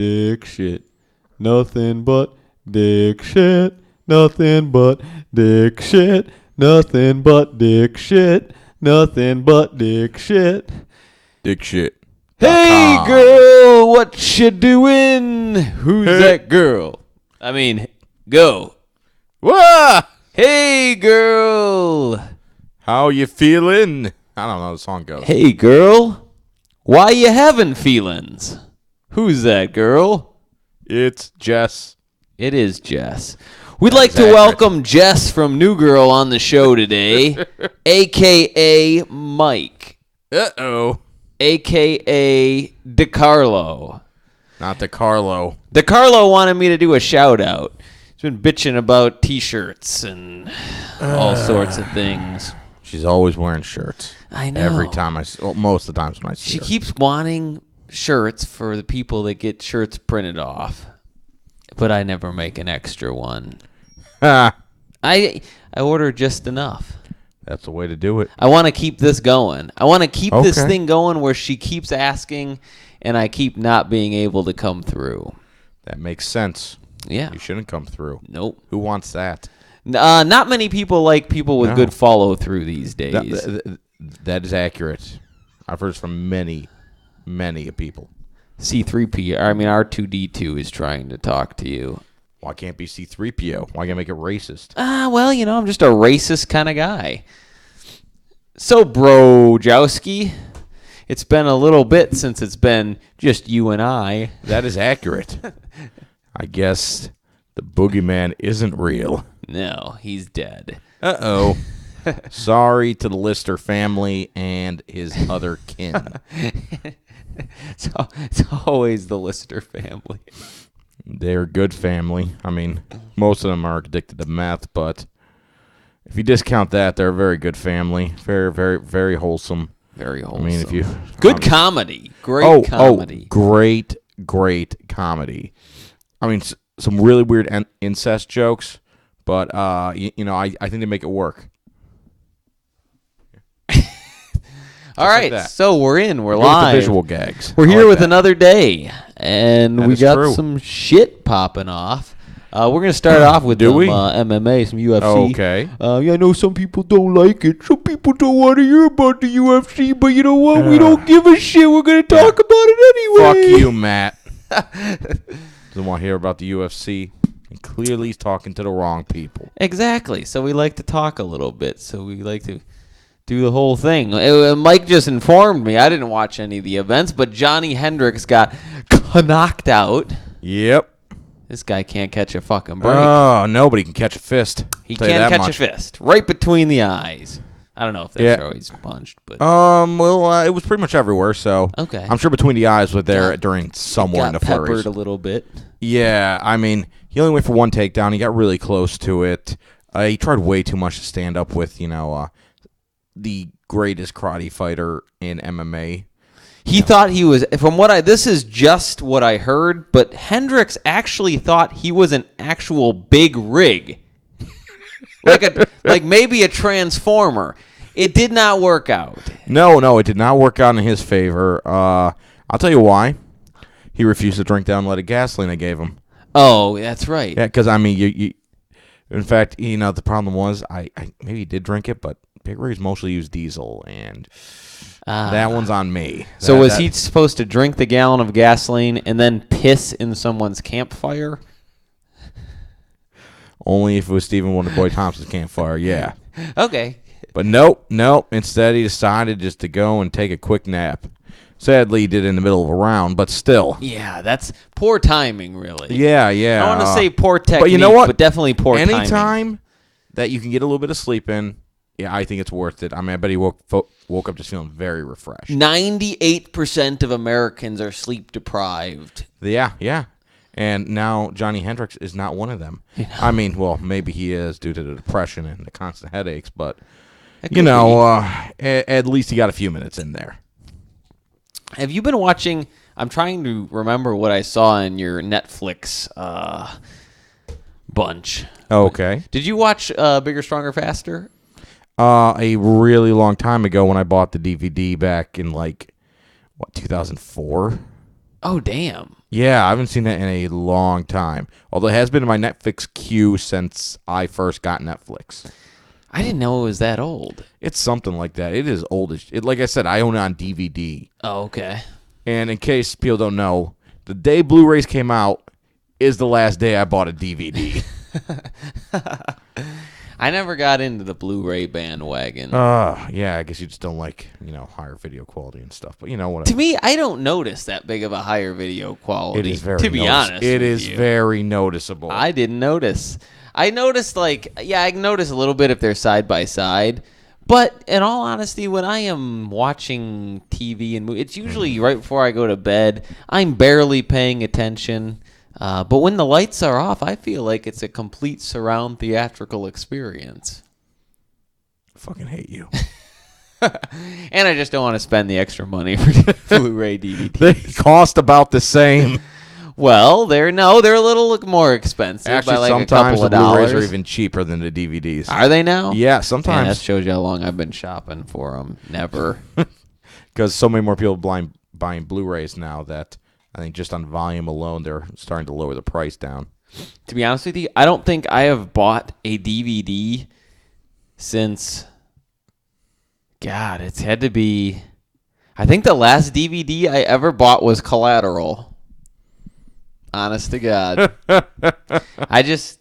dick shit. Nothing but dick shit. Nothing but dick shit. Nothing but dick shit. Nothing but dick shit. Dick shit. Hey girl, what you doing? Who's that girl? I mean, go. Whoa! Hey girl. How you feeling? I don't know how the song goes. Hey girl. Why you having feelings? Who's that girl? It's Jess. It is Jess. We'd like to welcome Jess from New Girl on the show today, a.k.a. Mike, Uh-oh. a.k.a. DeCarlo. Not DeCarlo. DeCarlo wanted me to do a shout-out. He's been bitching about T-shirts and all sorts of things. She's always wearing shirts. I know. Every time most of the times when I see She her. keeps wanting shirts for the people that get shirts printed off, but I never make an extra one. I order just enough. That's the way to do it. I want to keep this going. I want to keep this thing going where she keeps asking and I keep not being able to come through. That makes sense. Yeah. You shouldn't come through. Nope. Who wants that? Not many people like people with good follow through these days. That is accurate. I've heard from many people. C3P, I mean R2D2 is trying to talk to you. Why can't be C3PO? Why can't make it racist? Well, I'm just a racist kind of guy. So, Brojowski, it's been a little bit since it's been just you and I. That is accurate. I guess the boogeyman isn't real. No, he's dead. Uh-oh. Sorry to the Lister family and his other kin. So it's always the Lister family. They're a good family. I mean, most of them are addicted to meth, but if you discount that, they're a very good family. Very, very, very wholesome. Very wholesome. I mean, if you good comedy, great comedy, great comedy. I mean, some really weird incest jokes, but I think they make it work. All right, like so we're live. With the visual gags. We're here with another day, and That we is got true. some shit popping off. We're going to start off with MMA, some UFC. Okay. I know some people don't like it. Some people don't want to hear about the UFC, but you know what? We don't give a shit. We're going to talk about it anyway. Fuck you, Matt. Doesn't want to hear about the UFC. And clearly he's talking to the wrong people. Exactly. So we like to talk a little bit. So we like to do the whole thing. Mike just informed me. I didn't watch any of the events, but Johnny Hendricks got knocked out. Yep. This guy can't catch a fucking break. Oh, nobody can catch a fist. He can't catch a fist. Right between the eyes. I don't know if that's how he's punched, but it was pretty much everywhere, so okay. I'm sure between the eyes was there during somewhere in the flurries. Peppered a little bit. Yeah, I mean, he only went for one takedown. He got really close to it. He tried way too much to stand up with, the greatest karate fighter in MMA. He thought he was, this is just what I heard, but Hendricks actually thought he was an actual big rig. like maybe a transformer. It did not work out. No, it did not work out in his favor. I'll tell you why. He refused to drink down leaded gasoline I gave him. Oh, that's right. Yeah, because, I mean, you in fact, the problem was, I maybe he did drink it, but big rigs mostly use diesel, and that one's on me. So was he supposed to drink the gallon of gasoline and then piss in someone's campfire? Only if it was Stephen Wonder Boy Thompson's campfire, yeah. Okay. But nope. Instead, he decided just to go and take a quick nap. Sadly, he did it in the middle of a round, but still. Yeah, that's poor timing, really. Yeah. I want to say poor technique, but you know what? But definitely poor timing. Anytime that you can get a little bit of sleep in, yeah, I think it's worth it. I mean, I bet he woke up just feeling very refreshed. 98% of Americans are sleep deprived. Yeah. And now Johnny Hendricks is not one of them. I mean, well, maybe he is due to the depression and the constant headaches, but, at least he got a few minutes in there. Have you been watching? I'm trying to remember what I saw in your Netflix bunch. Okay. Did you watch Bigger, Stronger, Faster? A really long time ago when I bought the DVD back in 2004. Oh, damn. Yeah, I haven't seen that in a long time. Although it has been in my Netflix queue since I first got Netflix. I didn't know it was that old. It's something like that. It is old as like I said, I own it on DVD. Oh, okay. And in case people don't know, the day Blu-rays came out is the last day I bought a DVD. I never got into the Blu-ray bandwagon. Yeah, I guess you just don't like, higher video quality and stuff. But whatever. To me, I don't notice that big of a higher video quality. It is very to be honest. It with is you. very noticeable. I didn't notice. I noticed I can notice a little bit if they're side by side. But in all honesty, when I am watching TV and movies, it's usually right before I go to bed. I'm barely paying attention. But when the lights are off, I feel like it's a complete surround theatrical experience. I fucking hate you. And I just don't want to spend the extra money for Blu-ray DVD. They cost about the same. Well, they're a little more expensive. Actually, by like sometimes a couple the of Blu-rays dollars. are even cheaper than the DVDs. Are they now? Yeah, Man, sometimes. that shows you how long I've been shopping for them. Never. Because so many more people buying Blu-rays now that I think just on volume alone, they're starting to lower the price down. To be honest with you, I don't think I have bought a DVD since, God, it's had to be, I think the last DVD I ever bought was Collateral. Honest to God. I just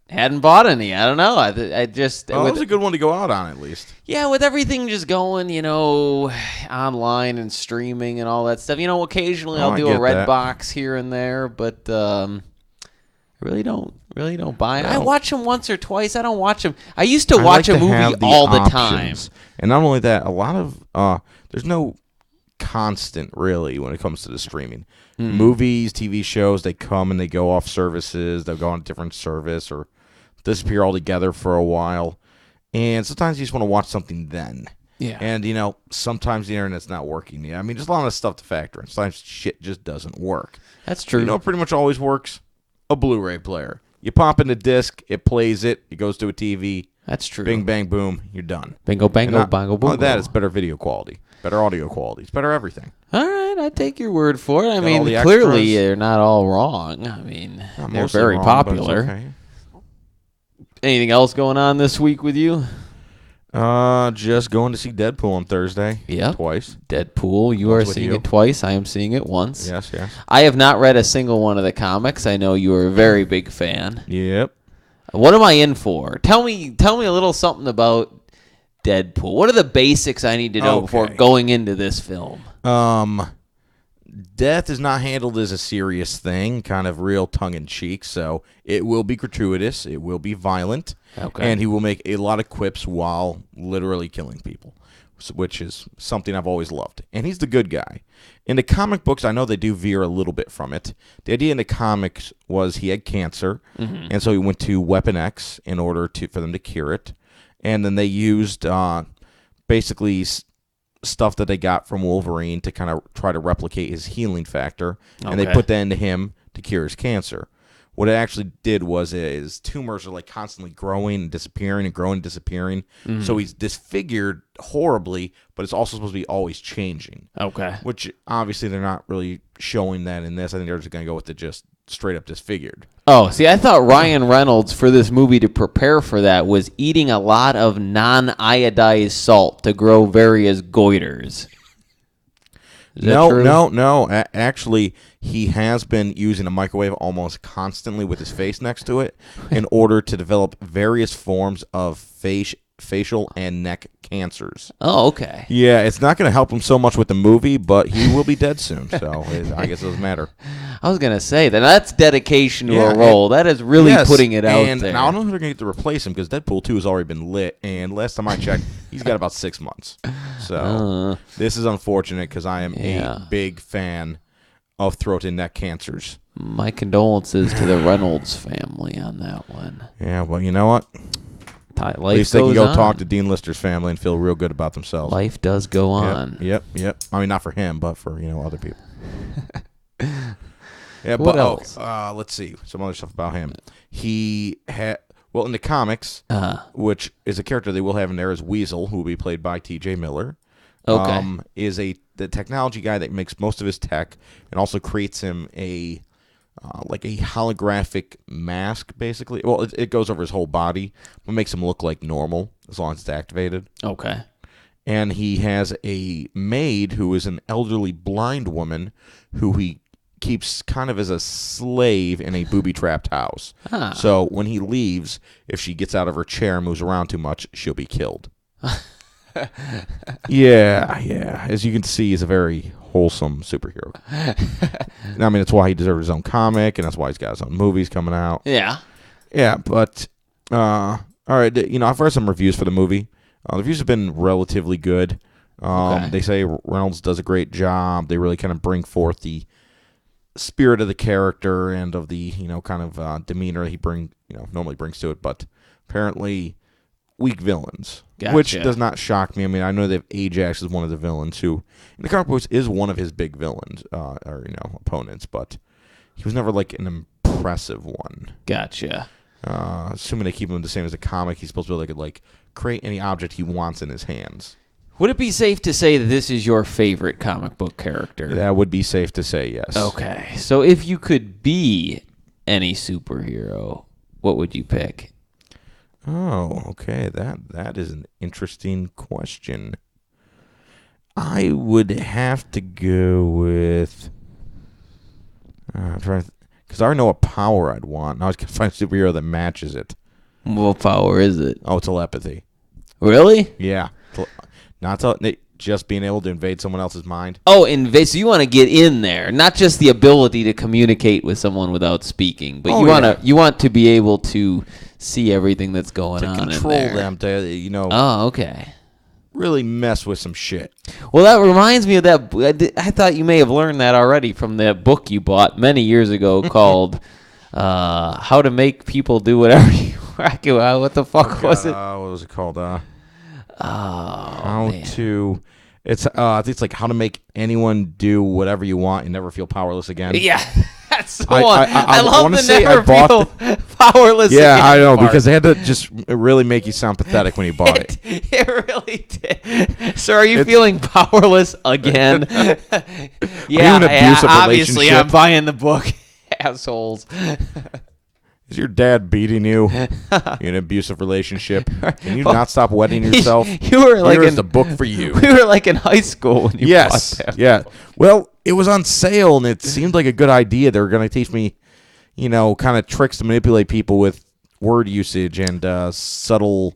hadn't bought any. I don't know. I just... Oh, that was a good one to go out on, at least. Yeah, with everything just going, online and streaming and all that stuff. Occasionally I'll I do a get red that. box here and there, but I really don't buy it. I No. watch them once or twice. I don't watch them. I used to I watch like a to movie have all the time. options. And not only that, a lot of there's no constant really when it comes to the streaming. Movies, TV shows, they come and they go off services. They'll go on a different service or disappear altogether for a while. And sometimes you just want to watch something then. Yeah. And, sometimes the internet's not working. Yeah, I mean, there's a lot of stuff to factor in. Sometimes shit just doesn't work. That's true. You know what pretty much always works? A Blu-ray player. You pop in the disc, it plays it goes to a TV. That's true. Bing, bang, boom, you're done. Bingo, bango, And bongo, not boom. only that, it's better video quality, better audio quality, it's better everything. All right, I take your word for it. I Got mean, all the clearly extras. they're not all wrong. I mean, Not they're mostly very wrong, but it's popular. okay. Anything else going on this week with you? Just going to see Deadpool on Thursday. Yep. Twice. Deadpool. You are with seeing you. it twice. I am seeing it once. Yes, yes. I have not read a single one of the comics. I know you are a very big fan. Yep. What am I in for? Tell me a little something about Deadpool. What are the basics I need to know before Okay. going into this film? Death is not handled as a serious thing, kind of real tongue-in-cheek, so it will be gratuitous, it will be violent, Okay. and he will make a lot of quips while literally killing people, which is something I've always loved. And he's the good guy. In the comic books, I know they do veer a little bit from it. The idea in the comics was he had cancer, and so he went to Weapon X in order for them to cure it, and then they used basically stuff that they got from Wolverine to kind of try to replicate his healing factor, and they Okay. put that into him to cure his cancer. What it actually did was his tumors are like constantly growing and disappearing and growing and disappearing. So he's disfigured horribly, but it's also supposed to be always changing, Okay. which obviously they're not really showing that in this. I think they're just going to go with the just straight up disfigured. Oh, see, I thought Ryan Reynolds, for this movie to prepare for that, was eating a lot of non-iodized salt to grow various goiters. Is that true? No. Actually, he has been using a microwave almost constantly with his face next to it in order to develop various forms of facial and neck cancers. Oh, okay. Yeah, it's not going to help him so much with the movie, but he will be dead soon, so I guess it doesn't matter. I was going to say, that's dedication to Yeah, a role. That is really Yes, putting it out and there. now I don't know who they're going to get to replace him because Deadpool 2 has already been lit, and last time I checked, he's got about 6 months. So this is unfortunate because I am Yeah. a big fan of throat and neck cancers. My condolences to the Reynolds family on that one. Yeah, well, you know what? Life At least they can goes go on. talk to Dean Lister's family and feel real good about themselves. Life does go on. Yep. I mean, not for him, but for other people. Yeah, What but else? let's see some other stuff about him. He had in the comics, which is a character they will have in there is Weasel, who will be played by T.J. Miller. Okay. is the technology guy that makes most of his tech and also creates him a like a holographic mask, basically. Well, it goes over his whole body, but makes him look like normal as long as it's activated. Okay. And he has a maid who is an elderly blind woman who he keeps kind of as a slave in a booby-trapped house. Huh. So when he leaves, if she gets out of her chair and moves around too much, she'll be killed. Yeah. As you can see, he's a very wholesome superhero. I mean, that's why he deserves his own comic, and that's why he's got his own movies coming out. Yeah. Yeah, but all right. I've read some reviews for the movie. The reviews have been relatively good. Okay. They say Reynolds does a great job. They really kind of bring forth the spirit of the character and of the kind of demeanor he normally brings to it. But apparently, weak villains, which Gotcha. does not shock me. I mean, I know they have Ajax as one of the villains, who in the comic books is one of his big villains or opponents, but he was never like an impressive one. Gotcha. Assuming they keep him the same as the comic, he's supposed to be able to like create any object he wants in his hands. Would it be safe to say that this is your favorite comic book character? That would be safe to say, yes. Okay. So if you could be any superhero, what would you pick? Oh, okay. That is an interesting question. I would have to go with. I'm trying to, because I already know what power I'd want. Now I was gonna find a superhero that matches it. What power is it? Oh, telepathy. Really? Yeah, just being able to invade someone else's mind. Oh, so you want to get in there, not just the ability to communicate with someone without speaking, but you want to be able to see everything that's going on Control in there. them to Oh, okay. really mess with some shit. Well, that reminds me of that. I thought you may have learned that already from that book you bought many years ago called "How to Make People Do Whatever You Want." What the fuck was it? What was it called? Man. It's I think it's like how to make anyone do whatever you want and never feel powerless again. Yeah, that's the I- one. I- I love wanna the say I never bought feel powerless. Yeah, again I know, part. because they had to just really make you sound pathetic when you bought it. It really did. So are you feeling powerless again? Yeah, in an abusive obviously relationship? I'm buying the book, assholes. Is your dad beating you in an abusive relationship? Can you not stop wetting yourself? You were like Here's the book for you. We were like in high school when you Yes, bought that. yeah. Well, it was on sale, and it seemed like a good idea. They were going to teach me, kind of tricks to manipulate people with word usage and subtle,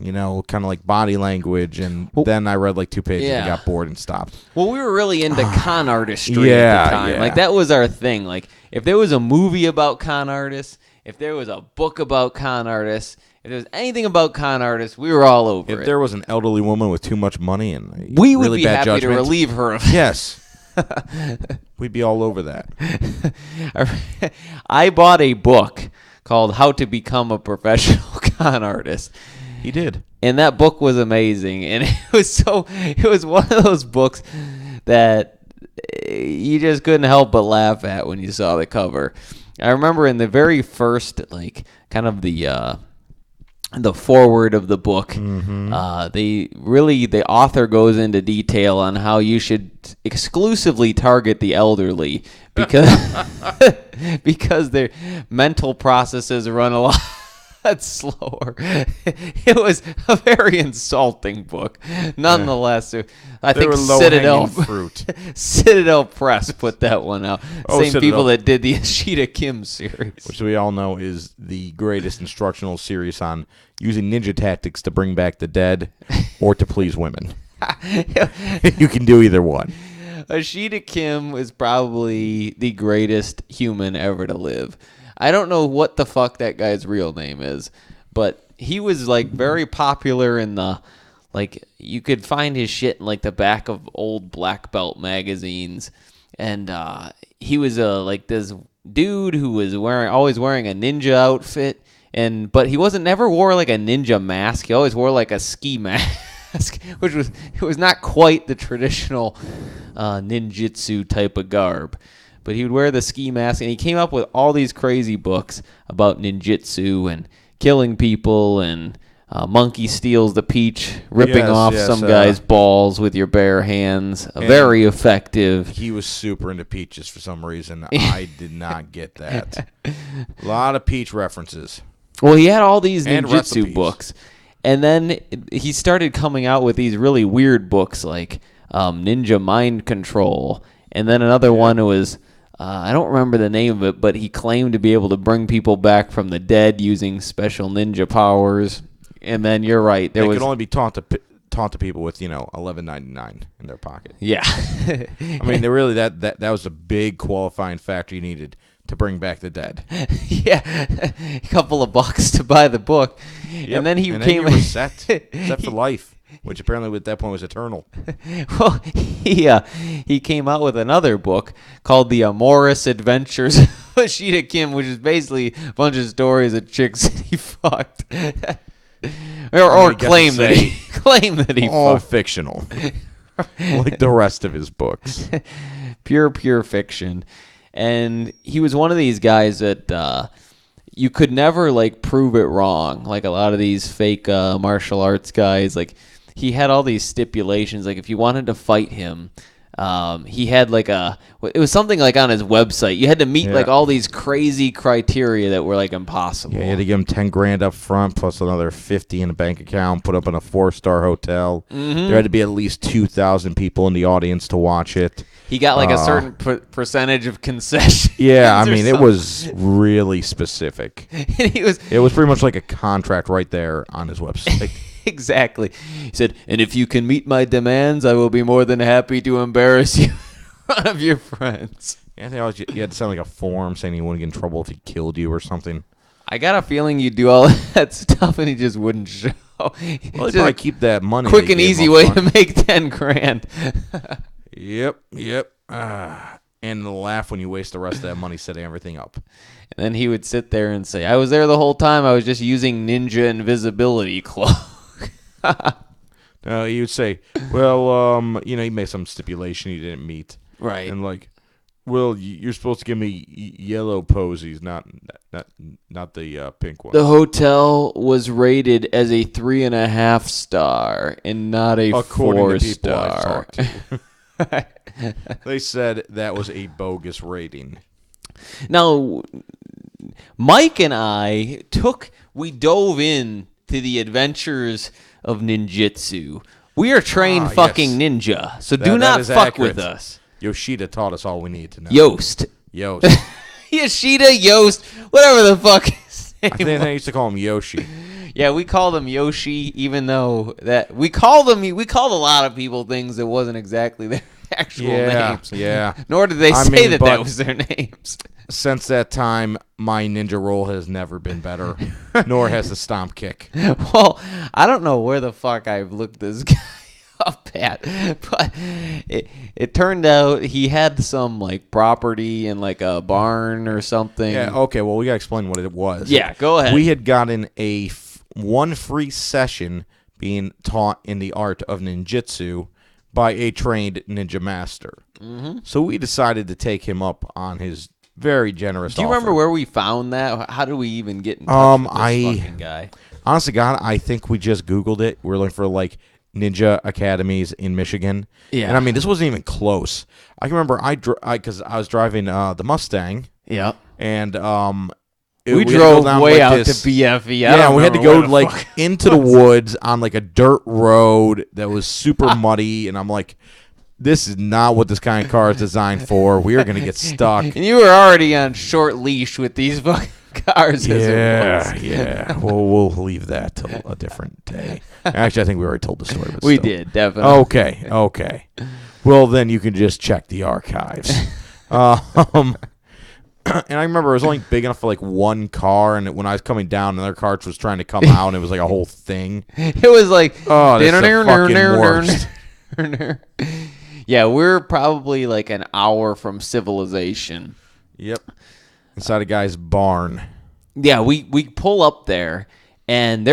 kind of like body language. And then I read like 2 pages and got bored and stopped. Well, we were really into con artistry at Yeah, the time. yeah. Like that was our thing. Like if there was a movie about con artists, if there was a book about con artists, if there was anything about con artists, we were all over If it. there was an elderly woman with too much money and We would really be bad happy judgment, to relieve her of yes, we'd be all over that. I bought a book called How to Become a Professional Con Artist. He did. And that book was amazing. And it was one of those books that you just couldn't help but laugh at when you saw the cover. I remember in the very first, kind of the foreword of the book, the author goes into detail on how you should exclusively target the elderly because their mental processes run a lot slower. It was a very insulting book. Nonetheless, I think were Citadel low-hanging fruit. Citadel Press put that one out. Oh, Same Citadel. people that did the Ashita Kim series. Which we all know is the greatest instructional series on using ninja tactics to bring back the dead or to please women. You can do either one. Ashita Kim is probably the greatest human ever to live. I don't know what the fuck that guy's real name is, but he was very popular in the you could find his shit in the back of old black belt magazines, and he was this dude who was always wearing a ninja outfit, but he never wore a ninja mask. He always wore a ski mask, which was not quite the traditional ninjutsu type of garb. But he would wear the ski mask, and he came up with all these crazy books about ninjutsu and killing people and monkey steals the peach, ripping Yes, off yes, some guy's balls with your bare hands. Very effective. He was super into peaches for some reason. I did not get that. A lot of peach references. Well, he had all these And ninjutsu recipes. books, and then he started coming out with these really weird books like Ninja Mind Control, and then another one was I don't remember the name of it, but he claimed to be able to bring people back from the dead using special ninja powers. And then you're right, there was could only be taught to people with $11.99 in their pocket. yeah. I mean, they really that was a big qualifying factor you needed to bring back the dead. Yeah, a couple of bucks to buy the book, Yep. and then he and came. Then you were set for life, which apparently at that point was eternal. Well, he came out with another book called The Amorous Adventures of Ashita Kim, which is basically a bunch of stories of chicks that he fucked, or claim that he All fucked. fictional, like the rest of his books. Pure fiction. And he was one of these guys that you could never like prove it wrong. Like a lot of these fake martial arts guys, like he had all these stipulations. Like if you wanted to fight him, he had like it was something like on his website. You had to meet like all these crazy criteria that were like impossible. Yeah, you had to give him $10,000 up front plus another 50 in a bank account. Put up in a 4-star hotel. Mm-hmm. There had to be at least 2,000 people in the audience to watch it. He got like a certain percentage of concessions. Yeah, I or mean, it something. was really specific. And It was pretty much like a contract right there on his website. Exactly. He said, and if you can meet my demands, I will be more than happy to embarrass you in front of your friends. Yeah, I think always you had to sign like a form saying he wouldn't get in trouble if he killed you or something. I got a feeling you'd do all that stuff and he just wouldn't show. Well, It's he'd just probably a keep that money. quick they and gave him easy up way front. to make $10,000. Yep. And the laugh when you waste the rest of that money setting everything up. And then he would sit there and say, I was there the whole time. I was just using ninja invisibility cloak. He would say, well, he made some stipulation he didn't meet. Right. And like, well, you're supposed to give me yellow posies, not the pink one. The hotel was rated as a 3.5 star and not a According 4 to people I've star. talked to. They said that was a bogus rating. Now, Mike and I we dove in to the adventures of ninjutsu. We are trained fucking yes. ninja, so do That not is fuck accurate. with us. Yoshida taught us all we need to know. Yost. Yoshida, Yost, whatever the fuck his name I think they used to call him Yoshi. Yeah, we called him Yoshi, even though that we called a lot of people things that wasn't exactly their actual names. Yeah. Nor did they say that was their names. Since that time, my ninja roll has never been better, nor has the stomp kick. Well, I don't know where the fuck I've looked this guy up at, but it turned out he had some like property in like a barn or something. Yeah, okay, well, we got to explain what it was. Yeah, go ahead. We had gotten one free session being taught in the art of ninjutsu by a trained ninja master. Mm-hmm. So we decided to take him up on his very generous offer. Do you remember where we found that? How did we even get in touch with this fucking guy? Honest to God, I think we just Googled it. We're looking for like ninja academies in Michigan. Yeah. And I mean, this wasn't even close. I can remember because I was driving the Mustang. Yeah. And we had to drove go down, way like, out this- to BFE. Yeah, we had to go like into the woods on like a dirt road that was super muddy, and I'm like, this is not what this kind of car is designed for. We are going to get stuck. And you were already on short leash with these fucking cars. Yeah. Well, we'll leave that till a different day. Actually, I think we already told the story. But We still. did, definitely. Okay. Well, then you can just check the archives. And I remember it was only big enough for like one car, and when I was coming down, another car was trying to come out, and it was like a whole thing. It was like, Oh, that's the fucking worst. Yeah, we're probably like an hour from civilization. Yep. Inside a guy's barn. Yeah, we pull up there, and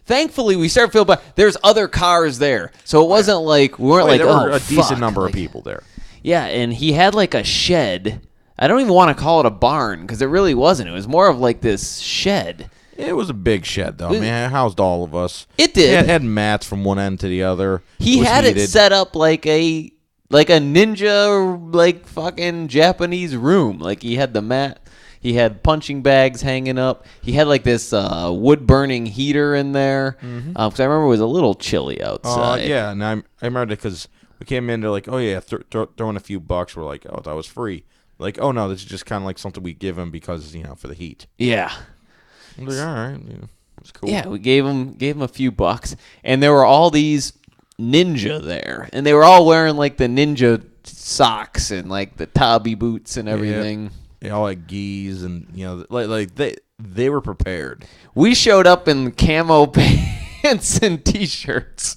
thankfully we start feeling bad. There's other cars there, so it wasn't like we weren't like, there were a fuck. decent number like, of people there. Yeah, and he had like a shed. I don't even want to call it a barn because it really wasn't. It was more of like this shed. It was a big shed, though. Man, it housed all of us. It did. It had mats from one end to the other. He was had it heated. set up like a ninja, like fucking Japanese room. Like he had the mat. He had punching bags hanging up. He had like this wood burning heater in there. Because I remember it was a little chilly outside. Yeah, and I remember because we came in, they're like, oh, yeah, throw in a few bucks. We're like, oh, that was free. Like, oh, no, this is just kind of like something we give him because, for the heat. Yeah. I'm like, all right. It's cool. Yeah, we gave him a few bucks. And there were all these ninja there. And they were all wearing like the ninja socks and like the tabi boots and everything. Yeah. They all had gis and, like they were prepared. We showed up in camo pants and T-shirts.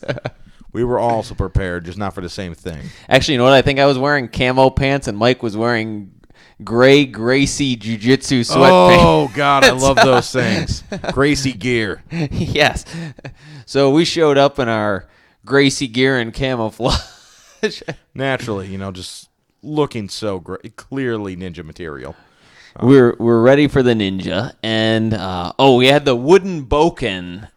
We were also prepared, just not for the same thing. Actually, you know what? I think I was wearing camo pants and Mike was wearing gray Gracie jiu-jitsu sweatpants. Oh, God, I love those things. Gracie gear. Yes. So we showed up in our Gracie gear and camouflage. Naturally, just looking so great. Clearly ninja material. We're ready for the ninja. And, we had the wooden boken.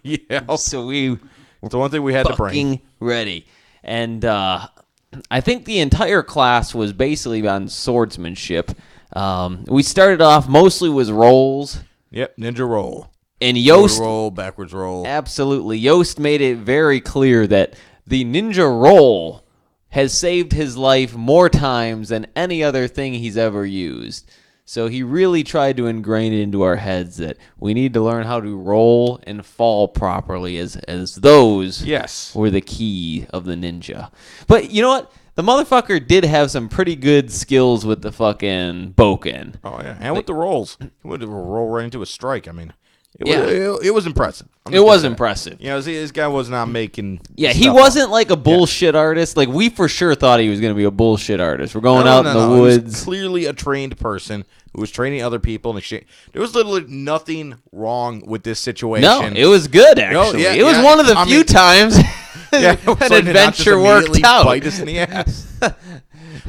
Yeah. So we... It's the one thing we had to bring. Fucking ready. And I think the entire class was basically on swordsmanship. We started off mostly with rolls. Yep, ninja roll. And Yost... Forward roll, backwards roll. Absolutely. Yost made it very clear that the ninja roll has saved his life more times than any other thing he's ever used. So he really tried to ingrain it into our heads that we need to learn how to roll and fall properly as those were the key of the ninja. But you know what? The motherfucker did have some pretty good skills with the fucking boken. Oh, yeah. And with the rolls. He would roll right into a strike. I mean, it was impressive. It was impressive. This guy was not making... Yeah, he wasn't like a bullshit artist. Like, we for sure thought he was going to be a bullshit artist. We're going out in the woods. He was clearly a trained person who was training other people. There was literally nothing wrong with this situation. No, it was good, actually. It was one of the few times an adventure worked out. Bite us in the ass.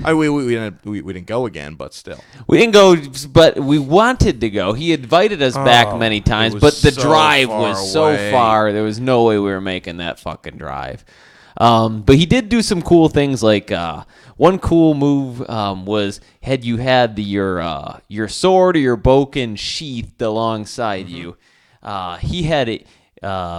We didn't go again, but still. We didn't go, but we wanted to go. He invited us back many times, but the drive was so far. There was no way we were making that fucking drive. But he did do some cool things. Like one cool move was had you had your sword or your boken sheathed alongside you. He had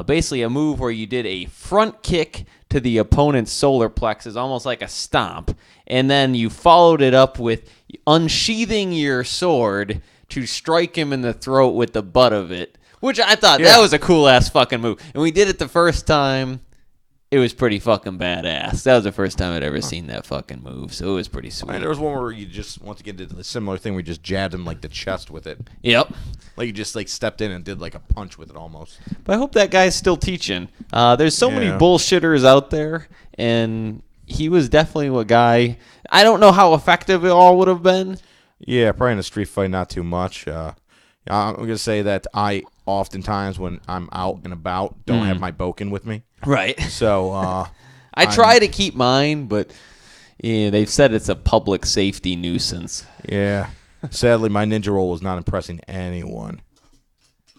basically a move where you did a front kick to the opponent's solar plexus, almost like a stomp, and then you followed it up with unsheathing your sword to strike him in the throat with the butt of it, which I thought that was a cool-ass fucking move. And we did it the first time. It was pretty fucking badass. That was the first time I'd ever seen that fucking move, so it was pretty sweet. And there was one where you just, once again, did a similar thing where you just jabbed him, like, the chest with it. Yep. Like, you just, like, stepped in and did, like, a punch with it almost. But I hope that guy's still teaching. There's so many bullshitters out there, and he was definitely a guy. I don't know how effective it all would have been. Yeah, probably in a street fight, not too much. I'm going to say that I oftentimes, when I'm out and about, don't have my boken with me. Right. So, I try to keep mine, but they've said it's a public safety nuisance. Yeah. Sadly, my ninja roll was not impressing anyone.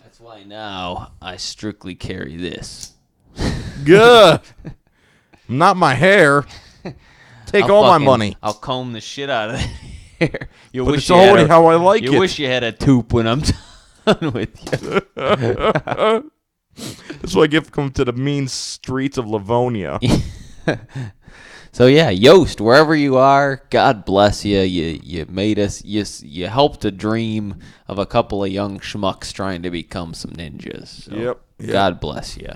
That's why now I strictly carry this. Good. Not my hair. Take all my money. I'll comb the shit out of the hair. But it's already how I like it. You wish you had a tooth when I'm done with you. That's what I get come to the mean streets of Livonia. So yeah, Yost, wherever you are, God bless you. You made us. You helped a dream of a couple of young schmucks trying to become some ninjas. So Yep. God bless you.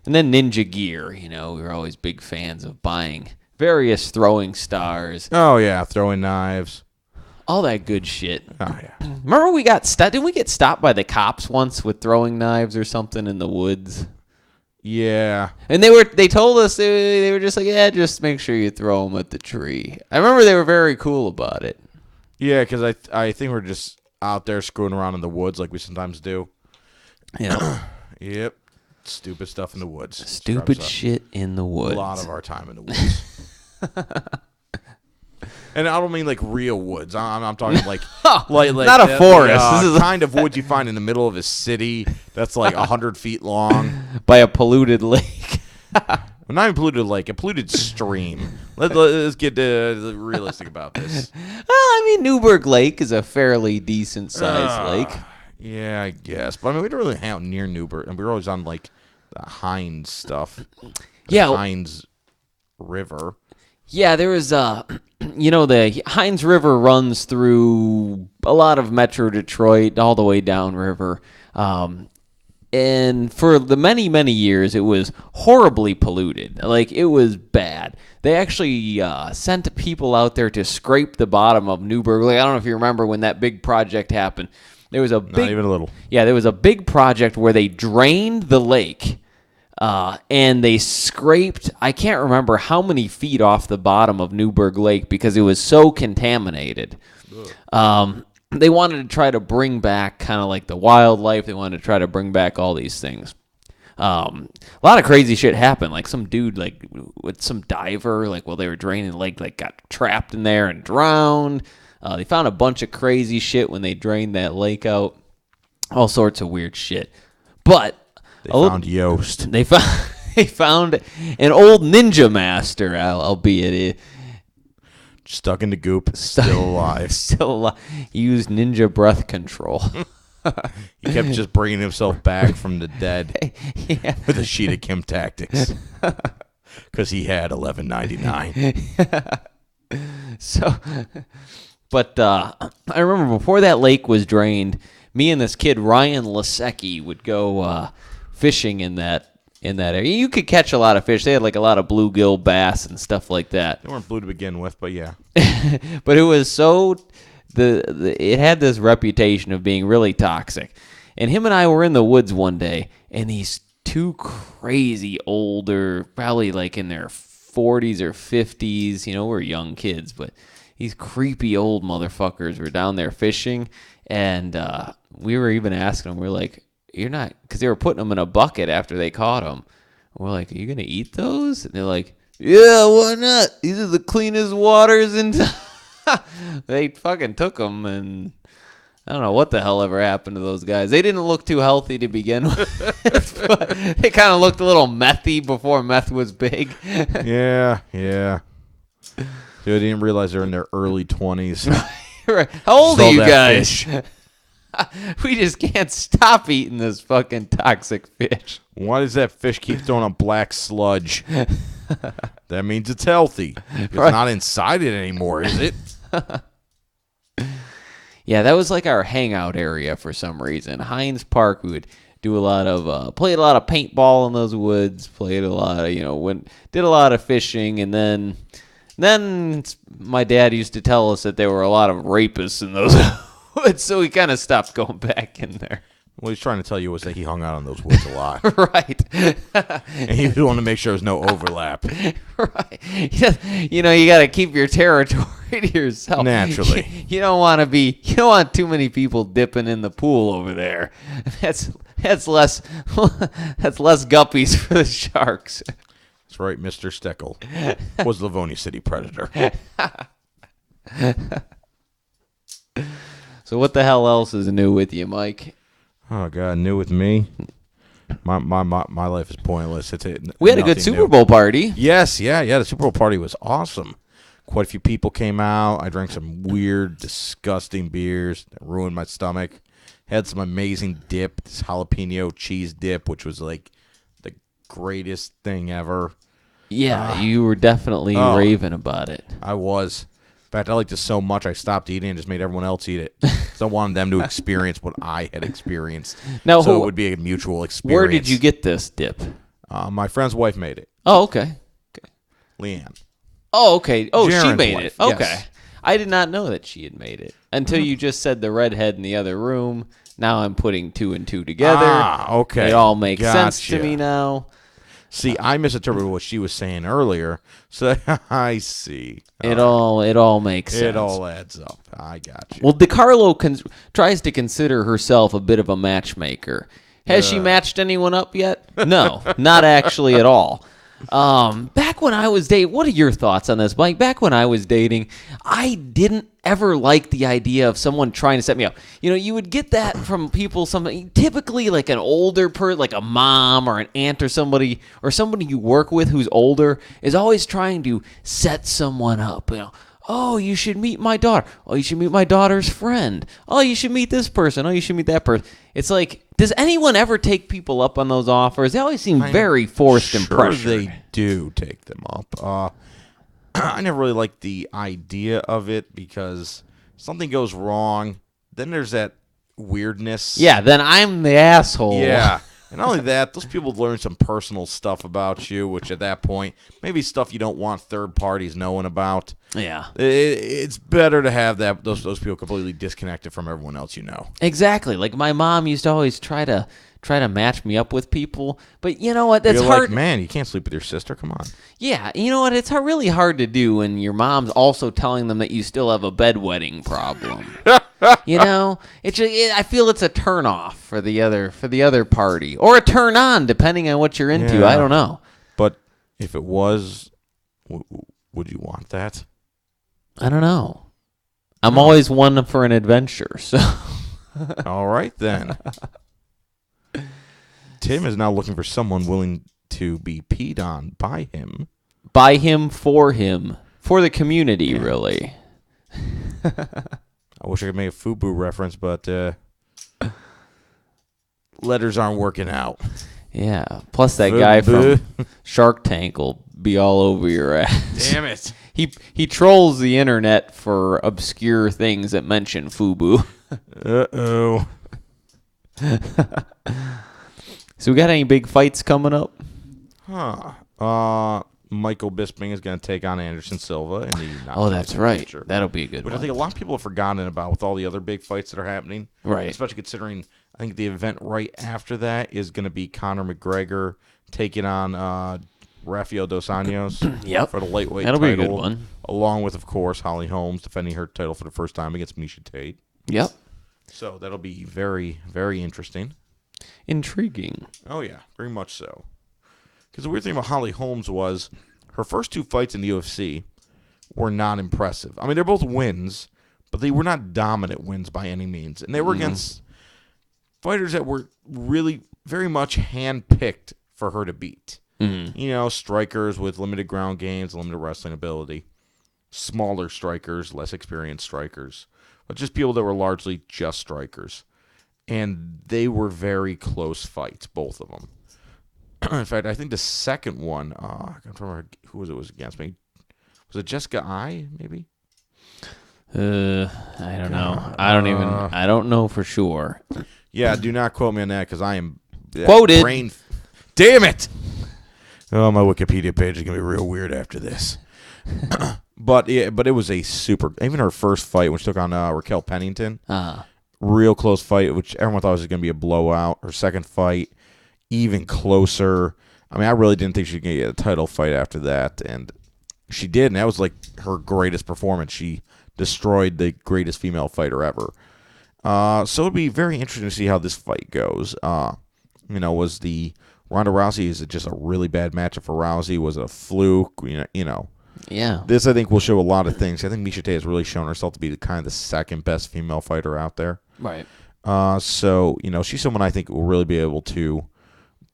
And then ninja gear. We were always big fans of buying various throwing stars. Oh yeah, throwing knives. All that good shit. Oh yeah. Remember we got stopped? Didn't we get stopped by the cops once with throwing knives or something in the woods? Yeah. And they told us they were just like, yeah, just make sure you throw them at the tree. I remember they were very cool about it. Yeah, because I think we're just out there screwing around in the woods like we sometimes do. Yeah. Yep. Stupid stuff in the woods. Stupid shit in the woods. A lot of our time in the woods. And I don't mean like real woods. I'm talking like Not a forest. This is kind of woods you find in the middle of a city that's like 100 feet long. by a polluted lake. Well, not even polluted lake, a polluted stream. Let's get realistic about this. Well, I mean, Newburgh Lake is a fairly decent sized lake. Yeah, I guess. But I mean, we don't really hang out near Newburgh, and we were always on like the Hines stuff. Yeah. Hines River. Yeah, there was the Hines River runs through a lot of Metro Detroit all the way down river. And for the many, many years, it was horribly polluted. Like, it was bad. They actually sent people out there to scrape the bottom of Newburgh. Like, I don't know if you remember when that big project happened. There was a big, Not even a little. Yeah, there was a big project where they drained the lake, and they scraped, I can't remember how many feet off the bottom of Newburgh Lake because it was so contaminated. They wanted to try to bring back kind of like the wildlife. They wanted to try to bring back all these things. A lot of crazy shit happened. Like some dude, like with some diver, like while they were draining the lake, like got trapped in there and drowned. They found a bunch of crazy shit when they drained that lake out. All sorts of weird shit. But They found Yost. they found an old ninja master, albeit Stuck in the goop, still alive. still alive. He used ninja breath control. He kept just bringing himself back from the dead Yeah. with a sheet of Kim Tactics. Because he had $11.99. So, but I remember before that lake was drained, me and this kid Ryan Lasecki would go fishing in that area. You could catch a lot of fish. They had like a lot of bluegill bass and stuff like that. They weren't blue to begin with, but yeah. But it was so it had this reputation of being really toxic. And him and I were in the woods one day, and these two crazy older, probably like in their 40s or 50s, we're young kids, but these creepy old motherfuckers were down there fishing, and we were even asking them, we're like, you're not, because they were putting them in a bucket after they caught them. We're like, are you going to eat those? And they're like, yeah, why not? These are the cleanest waters in town. They fucking took them, and I don't know what the hell ever happened to those guys. They didn't look too healthy to begin with, but they kind of looked a little methy before meth was big. Yeah. Dude, I didn't realize they're in their early 20s. Right. How old are Sold you that guys? fish. We just can't stop eating this fucking toxic fish. Why does that fish keep throwing up black sludge? That means it's healthy. It's Right. not inside it anymore, is it? Yeah, that was like our hangout area for some reason. Hines Park, we would do a lot of played a lot of paintball in those woods. Played a lot of did a lot of fishing, and then my dad used to tell us that there were a lot of rapists in those woods, so we kind of stopped going back in there. What he's trying to tell you was that he hung out on those woods a lot. Right. And he wanted to make sure there's no overlap. Right. You got to keep your territory to yourself. Naturally. You don't want too many people dipping in the pool over there. That's less guppies for the sharks. That's right, Mr. Steckel was Livonia City Predator. So what the hell else is new with you, Mike? Oh, God, new with me? My life is pointless. We had a good Super Bowl party. Yes, yeah. The Super Bowl party was awesome. Quite a few people came out. I drank some weird, disgusting beers that ruined my stomach. Had some amazing dip, this jalapeno cheese dip, which was like the greatest thing ever. Yeah, you were definitely raving about it. I was. In fact, I liked it so much I stopped eating and just made everyone else eat it. So I wanted them to experience what I had experienced. Now, so it would be a mutual experience. Where did you get this dip? My friend's wife made it. Oh, okay. Leanne. Oh, okay. Oh, she Jaren's made wife, it. Okay. yes. I did not know that she had made it until you just said the redhead in the other room. Now I'm putting two and two together. Ah, okay. It all makes sense to Gotcha. me now. See, I misinterpreted what she was saying earlier. So I see. It all makes sense. It all adds up. I got you. Well, DeCarlo tries to consider herself a bit of a matchmaker. Has she matched anyone up yet? No, not actually at all. Back when I was dating, what are your thoughts on this, Mike? Back when I was dating, I didn't ever like the idea of someone trying to set me up. You know, you would get that from people, typically like an older person, like a mom or an aunt or somebody you work with who's older is always trying to set someone up. You know, oh, you should meet my daughter. Oh, you should meet my daughter's friend. Oh, you should meet this person. Oh, you should meet that person. It's like, does anyone ever take people up on those offers? They always seem very forced and pressured. They do take them up. I never really liked the idea of it because something goes wrong, then there's that weirdness. Yeah, then I'm the asshole. Yeah. And not only that, those people learn some personal stuff about you, which at that point, maybe stuff you don't want third parties knowing about. Yeah. It's better to have those people completely disconnected from everyone else you know. Exactly. Like my mom used to always try to match me up with people, but you know what? That's You're hard. like, man, you can't sleep with your sister. Come on. Yeah, you know what? It's really hard to do when your mom's also telling them that you still have a bedwetting problem. You know, I feel it's a turn off for the other party, or a turn on depending on what you're into. Yeah. I don't know. But if it was, would you want that? I don't know. I'm always one for an adventure. So, all right then. Tim is now looking for someone willing to be peed on by him. By him, for the community, really. I wish I could make a FUBU reference, but letters aren't working out. Yeah. Plus, that guy FUBU. from Shark Tank will be all over your ass. Damn it. He trolls the internet for obscure things that mention FUBU. Uh-oh. So we got any big fights coming up? Michael Bisping is going to take on Anderson Silva in the that's right. future, That'll be a good which one. I think a lot of people have forgotten about with all the other big fights that are happening. Right. Especially considering I think the event right after that is going to be Conor McGregor taking on Rafael Dos Anjos Yep. for the lightweight That'll title. be a good one. Along with, of course, Holly Holmes defending her title for the first time against Misha Tate. Yep. So that'll be very, very interesting. Intriguing. Oh, yeah, very much so. Because the weird thing about Holly Holmes was her first two fights in the UFC were not impressive. I mean, they're both wins, but they were not dominant wins by any means. And they were against fighters that were really very much handpicked for her to beat. Mm-hmm. You know, strikers with limited ground games, limited wrestling ability. Smaller strikers, less experienced strikers. But just people that were largely just strikers. And they were very close fights, both of them. In fact, I think the second one, I can't remember who was against me. Was it Jessica I, maybe? I don't know. I don't know for sure. Yeah, do not quote me on that because I am Quoted. Damn it! Oh, my Wikipedia page is gonna be real weird after this. But it was a super. Even her first fight when she took on Raquel Pennington, real close fight, which everyone thought was gonna be a blowout. Her second fight, even closer. I mean, I really didn't think she was gonna get a title fight after that, and she did, and that was like her greatest performance. She destroyed the greatest female fighter ever. So it'd be very interesting to see how this fight goes. Was the Ronda Rousey, is it just a really bad matchup for Rousey? Was it a fluke? You know. Yeah. This, I think, will show a lot of things. I think Misha Tate has really shown herself to be the second best female fighter out there. Right. So, she's someone I think will really be able to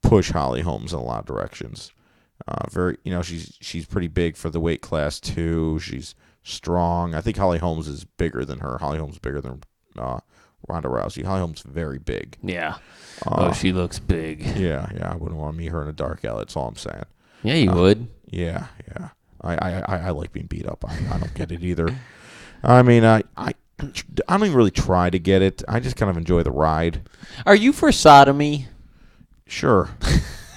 push Holly Holmes in a lot of directions. She's pretty big for the weight class, too. She's strong. I think Holly Holmes is bigger than her. Holly Holmes is bigger than Ronda Rousey. Holly Holmes is very big. Yeah. She looks big. Yeah. I wouldn't want to meet her in a dark alley. That's all I'm saying. Yeah, you would. Yeah. I like being beat up. I don't get it either. I mean, I don't even really try to get it. I just kind of enjoy the ride. Are you for sodomy? Sure.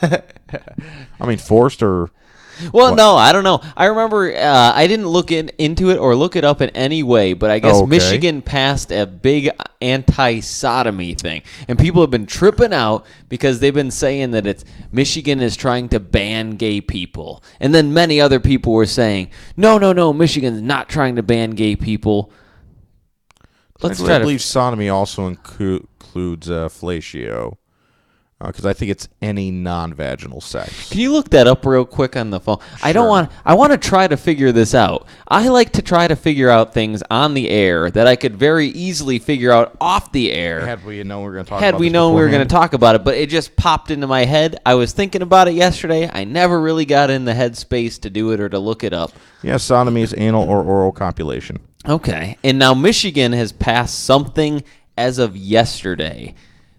I mean, forced or... Well, what? no, I don't know. I remember I didn't look into it or look it up in any way, but I guess Okay. Michigan passed a big anti-sodomy thing. And people have been tripping out because they've been saying that Michigan is trying to ban gay people. And then many other people were saying, no, Michigan's not trying to ban gay people. I believe sodomy also includes fellatio. because I think it's any non-vaginal sex. Can you look that up real quick on the phone? I want to try to figure this out. I like to try to figure out things on the air that I could very easily figure out off the air. Had we known we were going to talk Had about we this known we were going beforehand. to talk about it, but it just popped into my head. I was thinking about it yesterday. I never really got in the headspace to do it or to look it up. Yeah, sodomy is anal or oral copulation. Okay. And now Michigan has passed something as of yesterday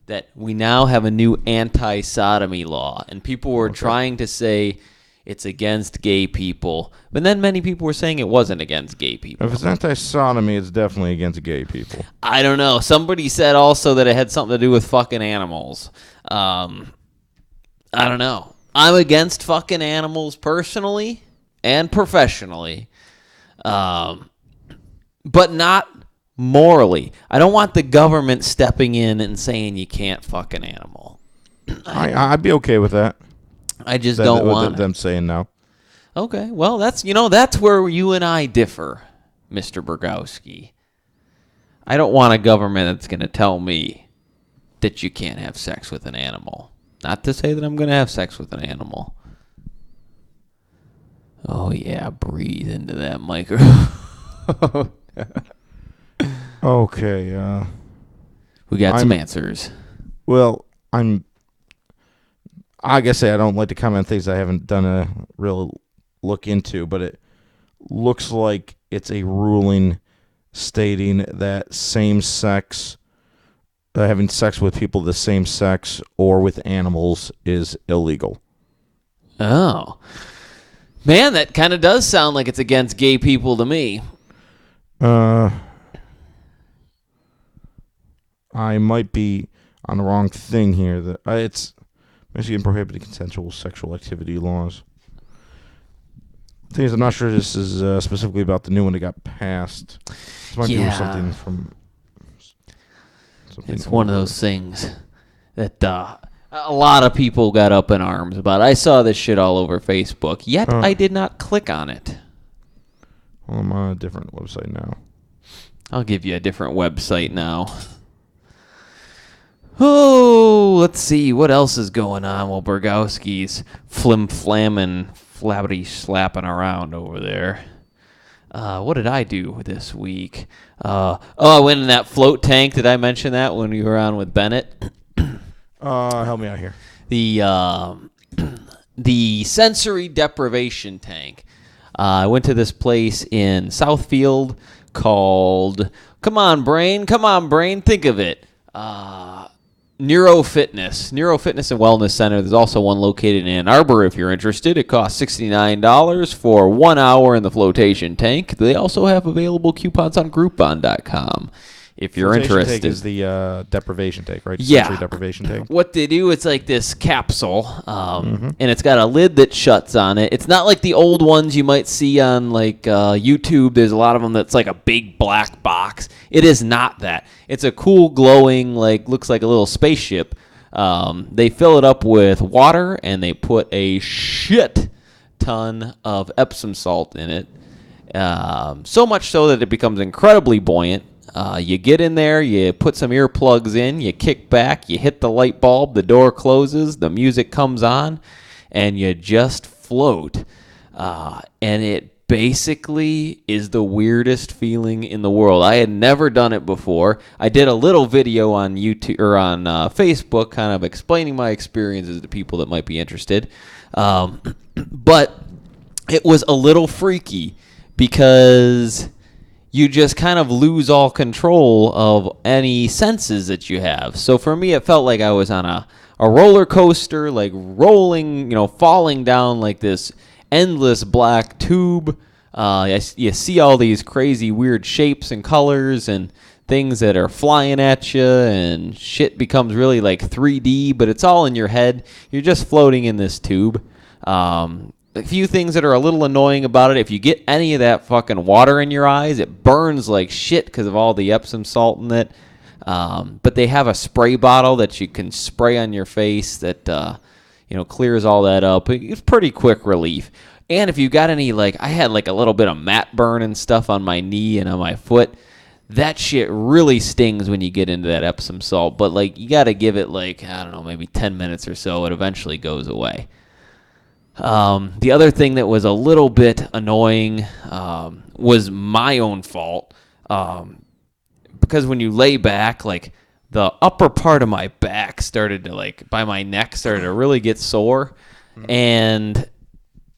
that we now have a new anti-sodomy law. And people were trying to say it's against gay people. But then many people were saying it wasn't against gay people. If it's anti-sodomy, it's definitely against gay people. I don't know. Somebody said also that it had something to do with fucking animals. I don't know. I'm against fucking animals personally and professionally. But not morally. I don't want the government stepping in and saying you can't fuck an animal. I'd be okay with that. I just don't want them saying no. Okay, well, that's where you and I differ, Mr. Burgowski. I don't want a government that's going to tell me that you can't have sex with an animal. Not to say that I'm going to have sex with an animal. Oh, yeah, breathe into that microphone. Okay. We got some answers. Well, I guess I don't like to comment on things I haven't done a real look into, but it looks like it's a ruling stating that same-sex, having sex with people of the same sex or with animals is illegal. Oh. Man, that kind of does sound like it's against gay people to me. I might be on the wrong thing here. It's Michigan prohibited consensual sexual activity laws. The thing is, I'm not sure this is specifically about the new one that got passed. This might be something from... It's one of those things that a lot of people got up in arms about. I saw this shit all over Facebook, yet I did not click on it. Well, I'm on a different website now. I'll give you a different website now. Oh, let's see. What else is going on while Burgowski's flim-flamming, flappity-slapping around over there? What did I do this week? I went in that float tank. Did I mention that when you were on with Bennett? Help me out here. The sensory deprivation tank. I went to this place in Southfield called, come on, brain, think of it. Neurofitness and Wellness Center. There's also one located in Ann Arbor if you're interested. It costs $69 for 1 hour in the flotation tank. They also have available coupons on Groupon.com if you're interested. Tank is the deprivation tank, right? Yeah. Sensory deprivation tank. What they do, it's like this capsule, and it's got a lid that shuts on it. It's not like the old ones you might see on like YouTube. There's a lot of them that's like a big black box. It is not that. It's a cool, glowing, looks like a little spaceship. They fill it up with water, and they put a shit ton of Epsom salt in it. So much so that it becomes incredibly buoyant. You get in there, you put some earplugs in, you kick back, you hit the light bulb, the door closes, the music comes on, and you just float. And it basically is the weirdest feeling in the world. I had never done it before. I did a little video on YouTube or on Facebook kind of explaining my experiences to people that might be interested. But it was a little freaky because you just kind of lose all control of any senses that you have. So for me, it felt like I was on a roller coaster, like rolling, falling down like this endless black tube. You see all these crazy weird shapes and colors and things that are flying at you, and shit becomes really like 3D, but it's all in your head. You're just floating in this tube. A few things that are a little annoying about it. If you get any of that fucking water in your eyes, it burns like shit because of all the Epsom salt in it. But they have a spray bottle that you can spray on your face that clears all that up. It's pretty quick relief. And if you got any, I had a little bit of mat burn and stuff on my knee and on my foot, that shit really stings when you get into that Epsom salt. But like you got to give it like, I don't know, maybe 10 minutes or so. It eventually goes away. The other thing that was a little bit annoying was my own fault. Because when you lay back, like the upper part of my back started to like, by my neck started to really get sore. And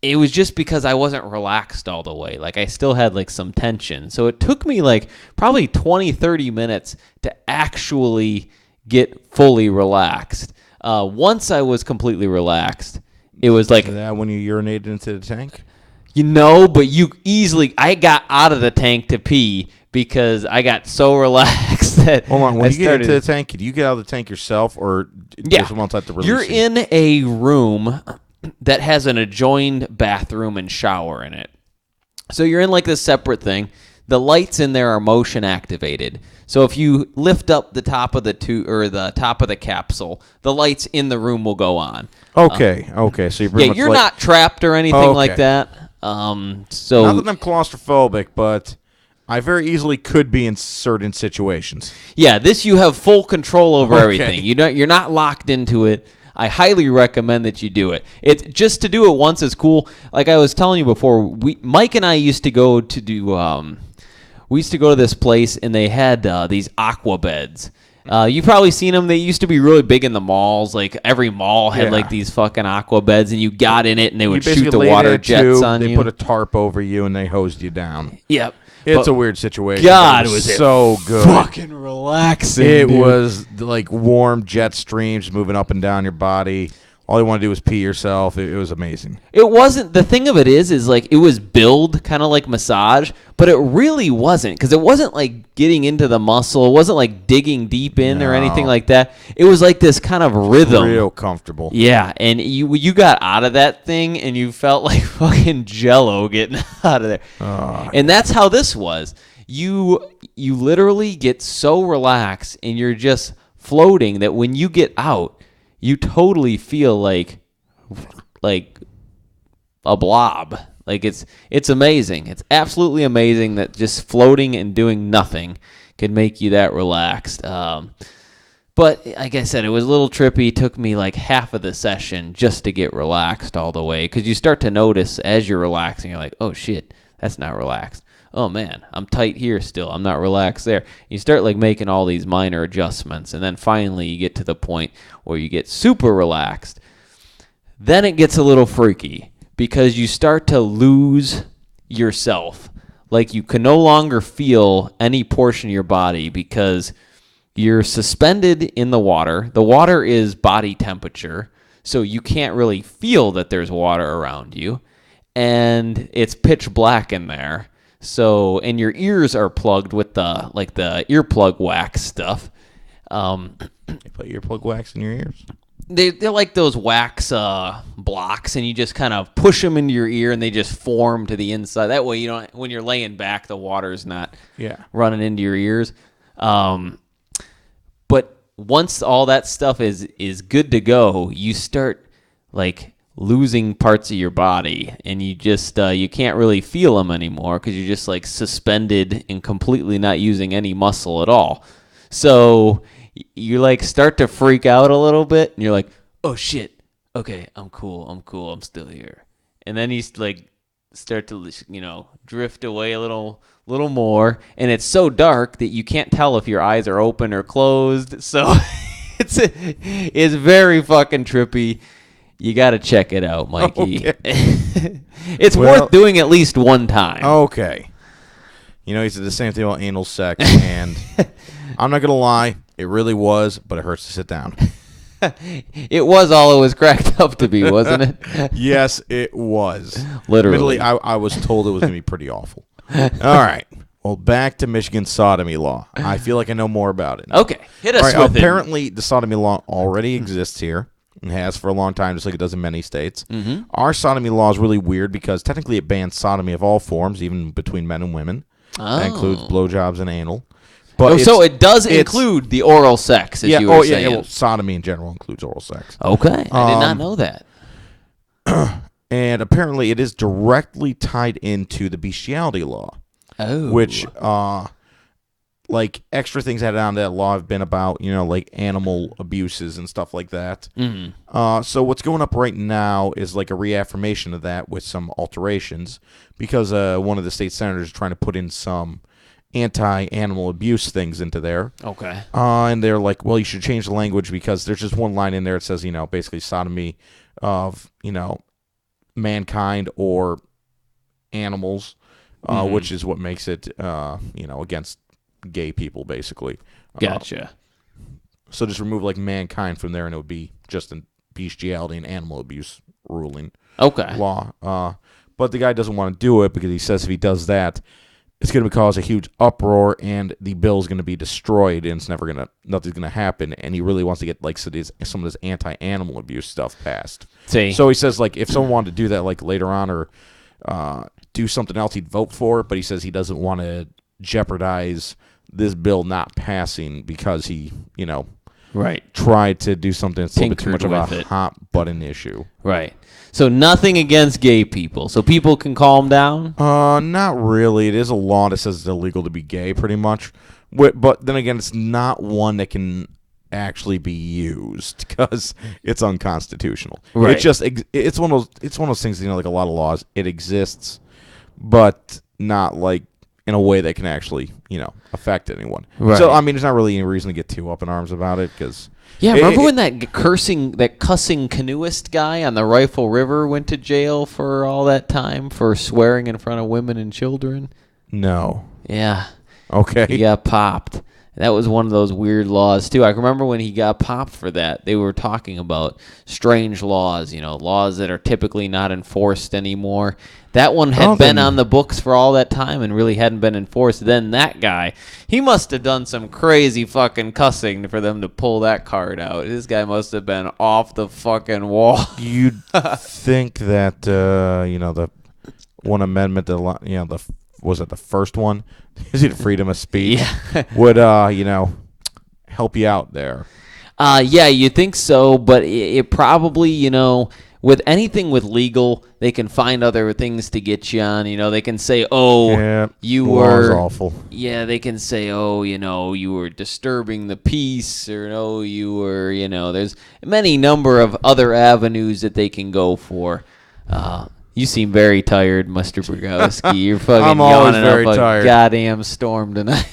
it was just because I wasn't relaxed all the way. Like I still had like some tension. So it took me like probably 20, 30 minutes to actually get fully relaxed. Once I was completely relaxed, it was like... Is that when you urinated into the tank? But I got out of the tank to pee because I got so relaxed that... Hold on, when you get into the tank, did you get out of the tank yourself or just someone had to release You're you? in a room that has an adjoined bathroom and shower in it. So you're in like this separate thing. The lights in there are motion activated. So if you lift up the top of the top of the capsule, the lights in the room will go on. Okay. So You're not trapped or anything like that. So not that I'm claustrophobic, but I very easily could be in certain situations. Yeah, this you have full control over everything. You're not locked into it. I highly recommend that you do it. It just to do it once is cool. Like I was telling you before, Mike and I used to go to we used to go to this place and they had these aqua beds. You've probably seen them. They used to be really big in the malls. Like every mall had like these fucking aqua beds, and you got in it and they would shoot the water jets on you. They put a tarp over you and they hosed you down. Yep. It's a weird situation. God, was so good. Fucking relaxing. It was like warm jet streams moving up and down your body. All you want to do was pee yourself. It was amazing. It wasn't. The thing of it is like it was billed kind of like massage, but it really wasn't because it wasn't like getting into the muscle. It wasn't like digging deep in or anything like that. It was like this kind of rhythm. Real comfortable. Yeah, and you got out of that thing and you felt like fucking Jello getting out of there. And that's how this was. You literally get so relaxed and you're just floating that when you get out, you totally feel like a blob. Like it's amazing. It's absolutely amazing that just floating and doing nothing can make you that relaxed. But like I said, it was a little trippy. It took me like half of the session just to get relaxed all the way because you start to notice as you're relaxing, you're like, oh shit, that's not relaxed. Oh man, I'm tight here still. I'm not relaxed there. You start like making all these minor adjustments, and then finally you get to the point where you get super relaxed. Then it gets a little freaky because you start to lose yourself. Like you can no longer feel any portion of your body because you're suspended in the water. The water is body temperature, so you can't really feel that there's water around you, and it's pitch black in there. So, and your ears are plugged with the earplug wax stuff. You put earplug wax in your ears? They're like those wax blocks, and you just kind of push them into your ear, and they just form to the inside. That way, you don't when you're laying back, the water's not running into your ears. But once all that stuff is good to go, you start like losing parts of your body, and you just you can't really feel them anymore because you're just like suspended and completely not using any muscle at all. So you like start to freak out a little bit, and you're like, oh shit, okay, I'm cool, I'm still here. And then you like start to drift away a little more, and it's so dark that you can't tell if your eyes are open or closed. So it's very fucking trippy. You got to check it out, Mikey. Okay. It's worth doing at least one time. Okay. He said the same thing about anal sex, and I'm not going to lie, it really was, but it hurts to sit down. It was all it was cracked up to be, wasn't it? Yes, it was. Literally. Admittedly, I was told it was going to be pretty awful. All right. Well, back to Michigan sodomy law. I feel like I know more about it now. Okay. Hit us with apparently, the sodomy law already exists here. And has for a long time, just like it does in many states. Mm-hmm. Our sodomy law is really weird because technically it bans sodomy of all forms, even between men and women. That includes blowjobs and anal. But so it does include the oral sex, as you were saying. Yeah, well, sodomy in general includes oral sex. Okay, I did not know that. And apparently it is directly tied into the bestiality law. Oh. Which, like extra things added on to that law have been about, like animal abuses and stuff like that. Mm-hmm. So what's going up right now is like a reaffirmation of that with some alterations because one of the state senators is trying to put in some anti-animal abuse things into there. Okay. And they're like, well, you should change the language because there's just one line in there that says, basically sodomy of, mankind or animals, which is what makes it, against gay people, basically. Gotcha. So just remove like mankind from there, and it would be just a bestiality and animal abuse ruling Okay. law. But the guy doesn't want to do it because he says if he does that, it's going to cause a huge uproar, and the bill's going to be destroyed, and nothing's going to happen. And he really wants to get like some of this anti-animal abuse stuff passed. See. So he says like if someone wanted to do that like later on or do something else, he'd vote for it. But he says he doesn't want to jeopardize this bill not passing because he, right. tried to do something that's a little bit too much Tinkered of with a it. hot button issue. Right. So nothing against gay people. So people can calm down? Not really. It is a law that says it's illegal to be gay, pretty much. But then again, it's not one that can actually be used because it's unconstitutional. Right. It's one of those things. Like a lot of laws, it exists, but not like in a way that can actually affect anyone. Right. So I mean, there's not really any reason to get too up in arms about it because. Yeah, remember when that cussing canoeist guy on the Rifle River went to jail for all that time for swearing in front of women and children? No. Yeah. Okay. He got popped. That was one of those weird laws, too. I remember when he got popped for that, they were talking about strange laws, laws that are typically not enforced anymore. That one had been on the books for all that time and really hadn't been enforced. Then that guy, he must have done some crazy fucking cussing for them to pull that card out. This guy must have been off the fucking wall. You'd think that, the one amendment, was it the first one? Is it freedom of speech? Yeah. Would, help you out there. Yeah, you think so, but it probably, with anything with legal, they can find other things to get you on. They can say, you were awful. Yeah, they can say, you were disturbing the peace, or you were, there's many number of other avenues that they can go for. You seem very tired, Mr. Brogowski. You're fucking I'm always yawning very up a tired. goddamn storm tonight.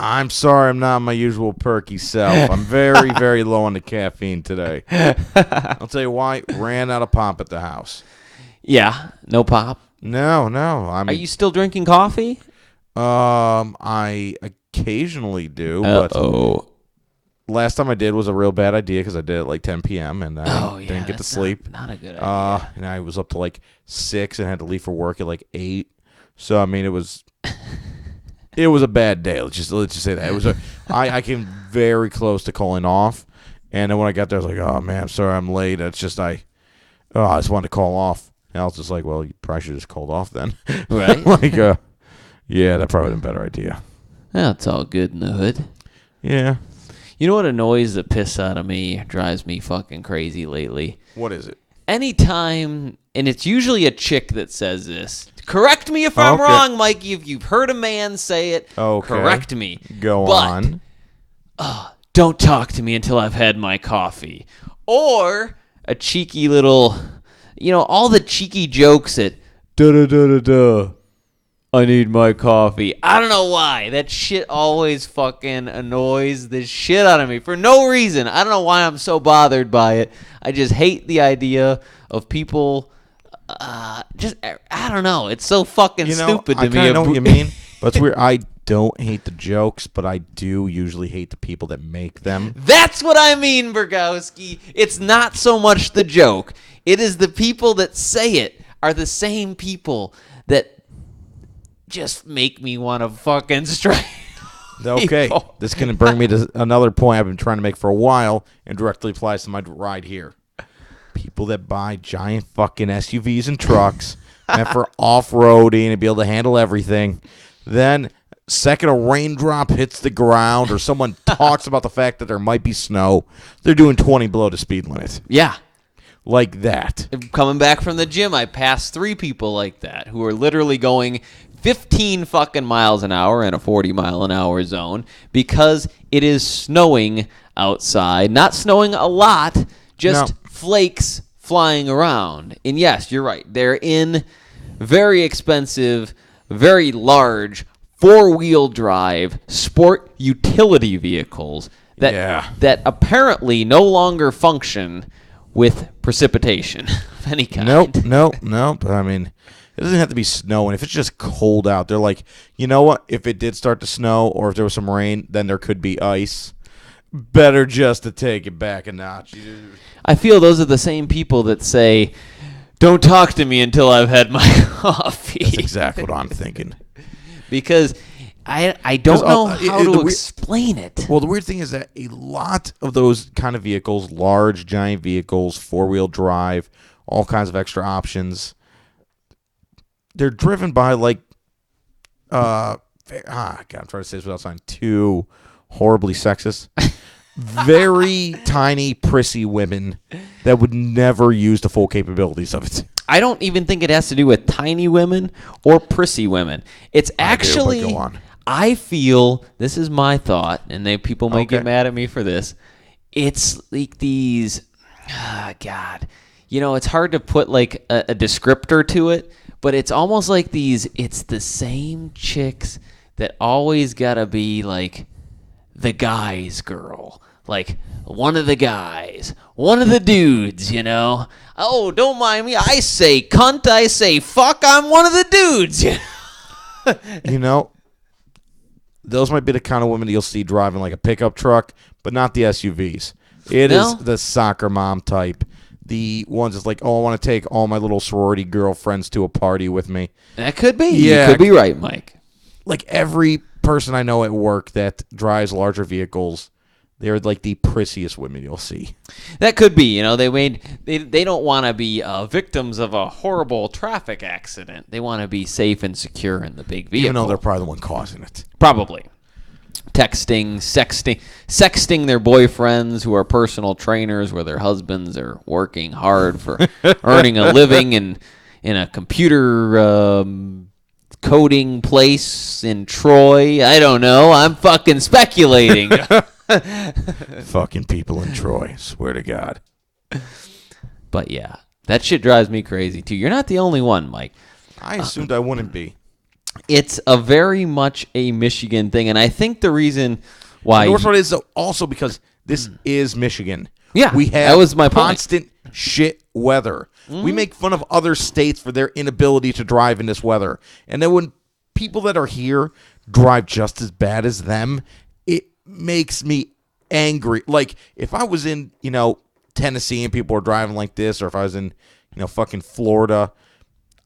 I'm sorry I'm not my usual perky self. I'm very, very low on the caffeine today. I'll tell you why. Ran out of pop at the house. Yeah, no pop. No. I mean, Are you still drinking coffee? I occasionally do, but last time I did was a real bad idea because I did it like 10 p.m. and I didn't get to sleep. Not a good idea. And I was up to like 6 and had to leave for work at like 8. So I mean, it was a bad day. Let's just say that it was. I came very close to calling off, and then when I got there, I was like, "Oh man, I'm sorry, I'm late." It's just I just wanted to call off, and I was just like, "Well, you probably should have just called off then." Right? Yeah, that probably been a better idea. That's all good in the hood. Yeah. You know what annoys the piss out of me, drives me fucking crazy lately? What is it? Anytime, and it's usually a chick that says this. Correct me if I'm wrong, Mikey. If you've heard a man say it, correct me. Go on. Don't talk to me until I've had my coffee. Or a cheeky little, all the cheeky jokes at da-da-da-da-da. I need my coffee. I don't know why. That shit always fucking annoys the shit out of me for no reason. I don't know why I'm so bothered by it. I just hate the idea of people I don't know. It's so fucking stupid to me. I kind of know what you mean, but it's weird. I don't hate the jokes, but I do usually hate the people that make them. That's what I mean, Brogowski. It's not so much the joke. It is the people that say it are the same people that just make me want to fucking strike. Okay, this is going to bring me to another point I've been trying to make for a while and directly applies to my ride here. People that buy giant fucking SUVs and trucks and for off-roading and be able to handle everything. Then, second a raindrop hits the ground or someone talks about the fact that there might be snow, they're doing 20 below the speed limit. Yeah. Like that. Coming back from the gym, I passed 3 people like that who are literally going 15 fucking miles an hour in a 40 mile an hour zone because it is snowing outside. Not snowing a lot, just flakes flying around. And yes, you're right. They're in very expensive, very large, four-wheel drive sport utility vehicles that apparently no longer function with precipitation of any kind. Nope. I mean, it doesn't have to be snowing. If it's just cold out, they're like, you know what? If it did start to snow or if there was some rain, then there could be ice. Better just to take it back a notch. I feel those are the same people that say, don't talk to me until I've had my coffee. That's exactly what I'm thinking. Because I don't know how to explain it. Well, the weird thing is that a lot of those kind of vehicles, large, giant vehicles, four-wheel drive, all kinds of extra options, they're driven by God, I'm trying to say this without sounding too horribly sexist. Very tiny, prissy women that would never use the full capabilities of it. I don't even think it has to do with tiny women or prissy women. It's actually, go on. I feel, this is my thought, and people might get mad at me for this. It's like these, God, it's hard to put like a descriptor to it, but it's almost like it's the same chicks that always gotta be like the guy's girl. Like, one of the guys, one of the dudes, Oh, don't mind me. I say cunt, I say fuck, I'm one of the dudes. Those might be the kind of women you'll see driving like a pickup truck, but not the SUVs. It is the soccer mom type. The ones that's like, I want to take all my little sorority girlfriends to a party with me. That could be. Yeah. You could be right, Mike. Like every person I know at work that drives larger vehicles, they're like the prissiest women you'll see. That could be. They don't want to be victims of a horrible traffic accident. They want to be safe and secure in the big vehicle. Even though they're probably the one causing it. Probably. Texting, sexting their boyfriends who are personal trainers where their husbands are working hard for earning a living in a computer coding place in Troy. I don't know. I'm fucking speculating. Fucking people in Troy, swear to God. But yeah, that shit drives me crazy too. You're not the only one, Mike. I assumed I wouldn't be. It's a very much a Michigan thing, and I think the reason why The worst part is also because this is Michigan. Yeah, we have that was my point. Constant shit weather. We make fun of other states for their inability to drive in this weather, and then when people that are here drive just as bad as them, it makes me angry. Like if I was in Tennessee and people were driving like this, or if I was in fucking Florida,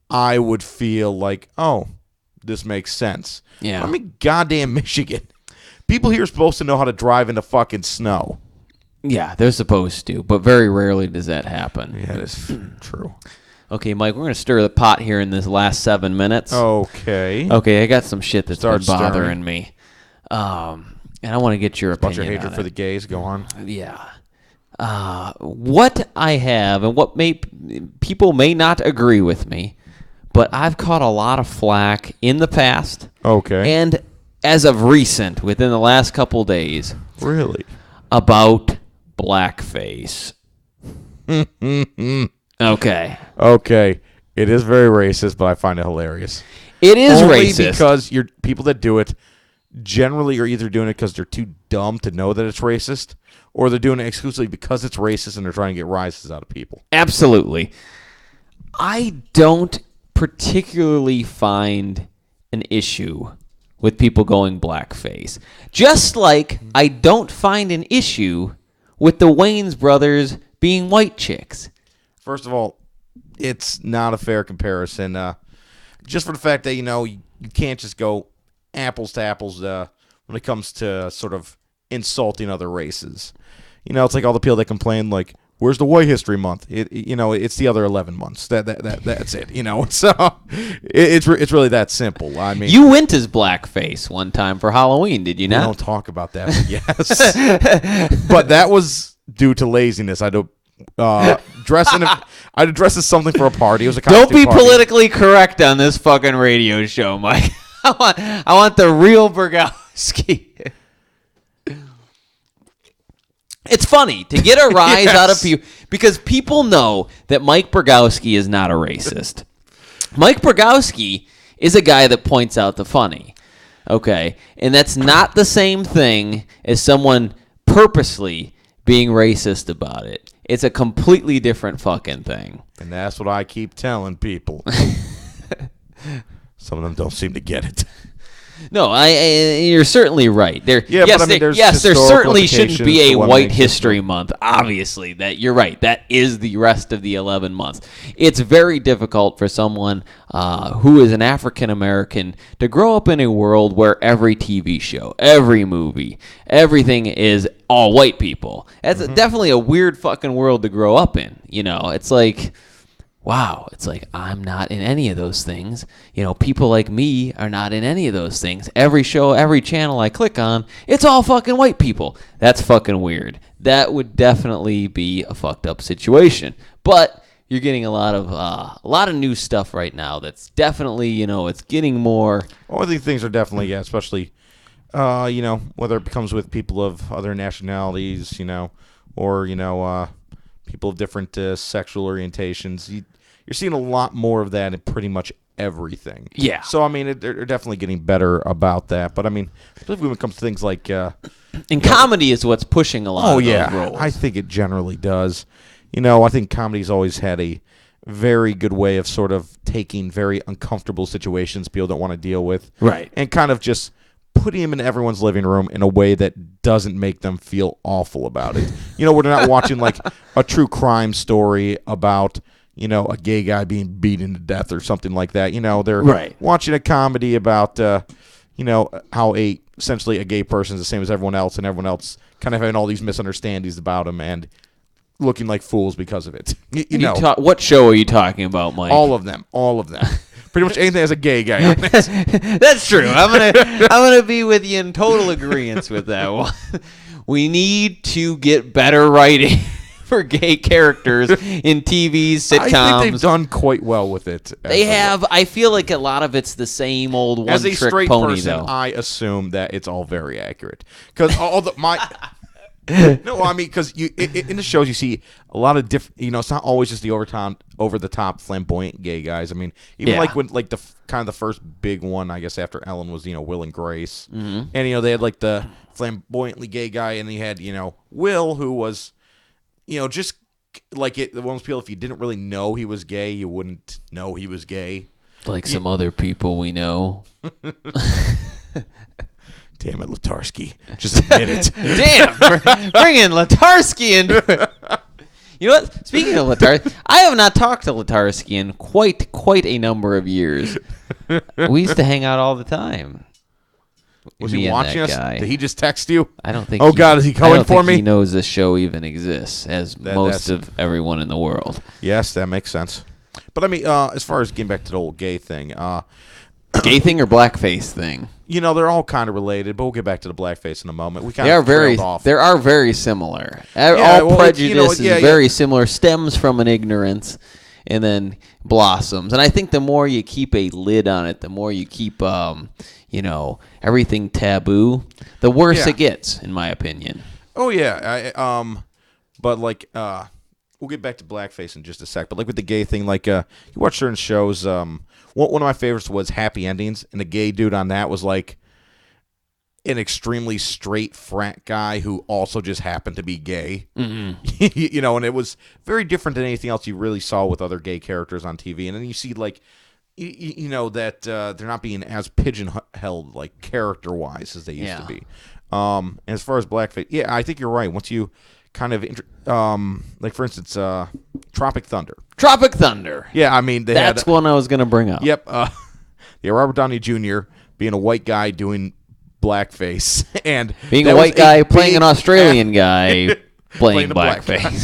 I would feel like, oh, this makes sense. Yeah. I mean, goddamn Michigan. People here are supposed to know how to drive in the fucking snow. Yeah, they're supposed to, but very rarely does that happen. Yeah, that's true. Okay, Mike, we're going to stir the pot here in this last 7 minutes. Okay. Okay, I got some shit that's been Start bothering stirring. me. And I want to get your Bunch opinion of hatred on for it. the gays. Go on. Yeah. What I have, and what people may not agree with me, but I've caught a lot of flack in the past. Okay. And as of recent, within the last couple days, Really? about blackface. Okay. Okay. It is very racist, but I find it hilarious. It is Only racist. because people that do it generally are either doing it because they're too dumb to know that it's racist, or they're doing it exclusively because it's racist and they're trying to get rises out of people. Absolutely. I don't particularly find an issue with people going blackface. Just like I don't find an issue with the Wayans brothers being white chicks. First of all, it's not a fair comparison. Just for the fact that, you can't just go apples to apples when it comes to sort of insulting other races. It's like all the people that complain, like, where's the White History Month? It's the other 11 months. That's it. So it's really that simple. I mean, You went as blackface one time for Halloween, did you we not? don't talk about that, but yes. But that was due to laziness. I I'd dress as something for a party. It was a Don't costume be party. politically correct on this fucking radio show, Mike. I want the real Burgowski. It's funny to get a rise out of people because people know that Mike Burgowski is not a racist. Mike Burgowski is a guy that points out the funny. Okay? And that's not the same thing as someone purposely being racist about it. It's a completely different fucking thing. And that's what I keep telling people. Some of them don't seem to get it. No, you're certainly right. There there's there certainly historical shouldn't be a implications to what White makes it History Month. Obviously, that you're right. That is the rest of the 11 months. It's very difficult for someone who is an African American to grow up in a world where every TV show, every movie, everything is all white people. That's definitely a weird fucking world to grow up in. You know, it's like, wow, it's like I'm not in any of those things. You know, people like me are not in any of those things. Every show, every channel I click on, it's all fucking white people. That's fucking weird. That would definitely be a fucked up situation. But you're getting a lot of new stuff right now. That's definitely, you know, it's getting more. Well, I think things are definitely, especially, you know, whether it comes with people of other nationalities, you know, or people of different sexual orientations. You're seeing a lot more of that in pretty much everything. Yeah. So, I mean, they're definitely getting better about that. But, I mean, especially when it comes to things like... and comedy is what's pushing a lot of those roles. I think it generally does. You know, I think comedy's always had a very good way of sort of taking very uncomfortable situations people don't want to deal with. Right. And kind of just putting them in everyone's living room in a way that doesn't make them feel awful about it. You know, where they're not watching, like, a true crime story about... you know, a gay guy being beaten to death or something like that. You know, they're watching a comedy about, you know, how essentially a gay person is the same as everyone else, and everyone else kind of having all these misunderstandings about him and looking like fools because of it. You know. What show are you talking about, Mike? All of them. Pretty much anything as a gay guy on it. That's true. I'm gonna be with you in total agreement with that one. We need to get better writing for gay characters in TV, sitcoms. I think they've done quite well with it. They have. I feel like a lot of it's the same old one-trick pony, as a straight person, though. I assume that it's all very accurate because no, I mean because in the shows you see a lot of different. You know, it's not always just the over the top, flamboyant gay guys. I mean, even like when like the kind of the first big one, I guess after Ellen was Will and Grace, and they had like the flamboyantly gay guy, and he had Will who was. Just like it, one of those people, if you didn't really know he was gay, you wouldn't know he was gay. Like some other people we know. Damn it, Latarsky. Just admit it. Damn, bring in Latarsky into it. You know what? Speaking of Latarsky, I have not talked to Latarsky in quite a number of years. We used to hang out all the time. Was he watching us? Guy. Did he just text you? I don't think. Oh God, is he coming for me? He knows this show even exists, as most of everyone in the world. Yes, that makes sense. But I mean, as far as getting back to the whole gay thing, gay thing or blackface thing? They're all kind of related, but we'll get back to the blackface in a moment. We kind of off. They are very similar. All prejudice is very similar. Stems from an ignorance. And then blossoms. And I think the more you keep a lid on it, the more you keep, everything taboo, the worse it gets, in my opinion. Oh, yeah. But, like, we'll get back to blackface in just a sec. But, like, with the gay thing, like, you watch certain shows. One of my favorites was Happy Endings. And the gay dude on that was, like, an extremely straight frat guy who also just happened to be gay. Mm-hmm. And it was very different than anything else you really saw with other gay characters on TV. And then you see, like, that they're not being as pigeon-held, like, character-wise as they used to be. And as far as blackface, I think you're right. Once you kind of, like, for instance, Tropic Thunder. Tropic Thunder. Yeah, I mean, that's one I was going to bring up. Yep. Robert Downey Jr. being a white guy doing blackface and being a white guy playing an Australian guy playing blackface.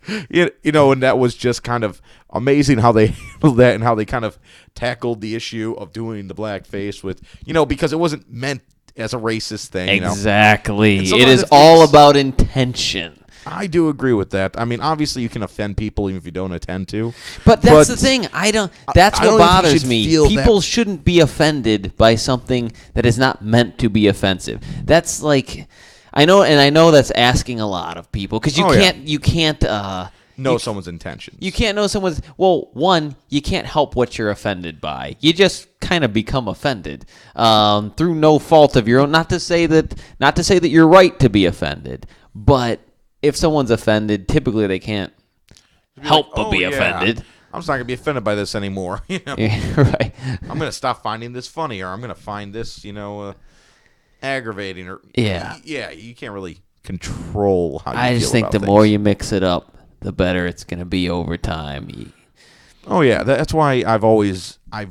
And that was just kind of amazing how they handled that and how they kind of tackled the issue of doing the blackface with, because it wasn't meant as a racist thing. Exactly. It is all about intention. I do agree with that. I mean, obviously, you can offend people even if you don't intend to. But that's the thing. That's I don't what think you bothers should me. feel People that- shouldn't be offended by something that is not meant to be offensive. That's like, I know that's asking a lot of people because you Oh, yeah. can't Know someone's intentions. you can't know someone's. Well, one, you can't help what you're offended by. You just kind of become offended through no fault of your own. Not to say that you're right to be offended, but if someone's offended, typically they can't help but be offended. I'm just not gonna be offended by this anymore. You know? Yeah, right. I'm gonna stop finding this funny, or I'm gonna find this, aggravating, or Yeah. You can't really control how you I feel just think about the things. more you mix it up, the better it's going to be over time. Oh yeah, that's why I always like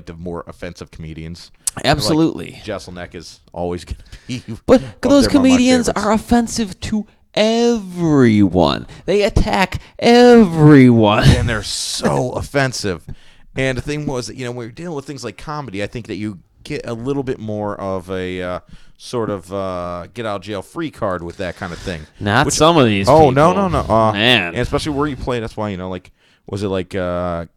the more offensive comedians. Absolutely. Like Jesselneck is always going to be. But up those there among my comedians favorites. are offensive to everyone. They attack everyone. And they're so offensive. And the thing was that, when you're dealing with things like comedy, I think that you get a little bit more of a sort of get out of jail free card with that kind of thing. Not some of these Oh, people. no. Man. And especially where you play, that's why, was it like Seinfeld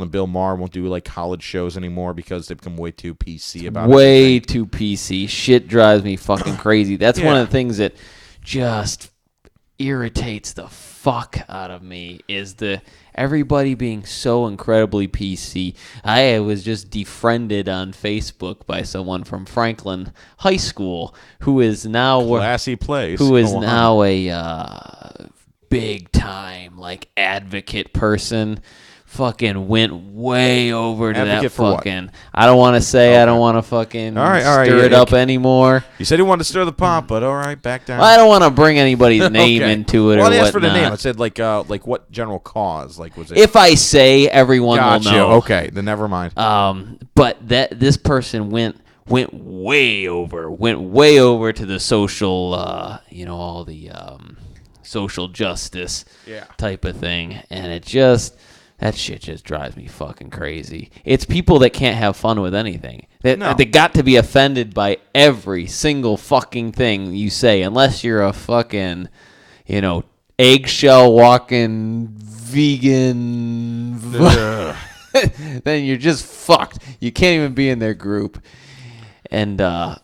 and Bill Maher won't do like college shows anymore because they've become way too PC about Way everything. too PC. Shit drives me fucking crazy. That's one of the things that just irritates the fuck out of me is everybody being so incredibly PC. I was just defriended on Facebook by someone from Franklin High School who is now Classy place. who is Go on. now a big time like advocate person. Fucking went way over to Advocate that for what? fucking. I don't want to say. Okay. I don't want to fucking All right, stir yeah, it up anymore. You said you wanted to stir the pot, but all right, back down. Well, I don't want to bring anybody's name Okay. into it Well, or I didn't whatnot. ask for the name. I said like what general cause? Like was it? If I say, everyone Gotcha. will know. Okay, then never mind. But this person went way over to the social, all the social justice type of thing, and that shit just drives me fucking crazy. It's people that can't have fun with anything. They got to be offended by every single fucking thing you say, unless you're a fucking, eggshell walking vegan. Then you're just fucked. You can't even be in their group. And I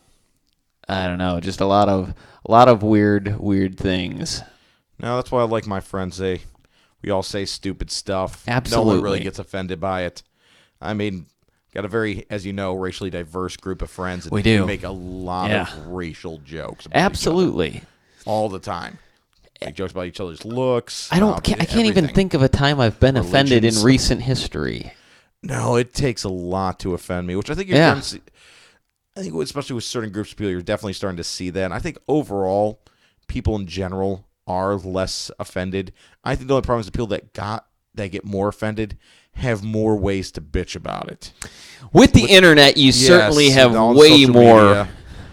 don't know, just a lot of weird things. No, that's why I like my friends. We all say stupid stuff. Absolutely. No one really gets offended by it. I mean, got a very, as you know, racially diverse group of friends. And We do. make a lot of racial jokes. About Absolutely. each other all the time. Make jokes about each other's looks. I can't even think of a time I've been offended in Religions. recent history. No, it takes a lot to offend me, which I think I think especially with certain groups of people, you're definitely starting to see that. And I think overall, people in general are less offended. I think the only problem is the people that get more offended have more ways to bitch about it. With the internet, you certainly have on way social more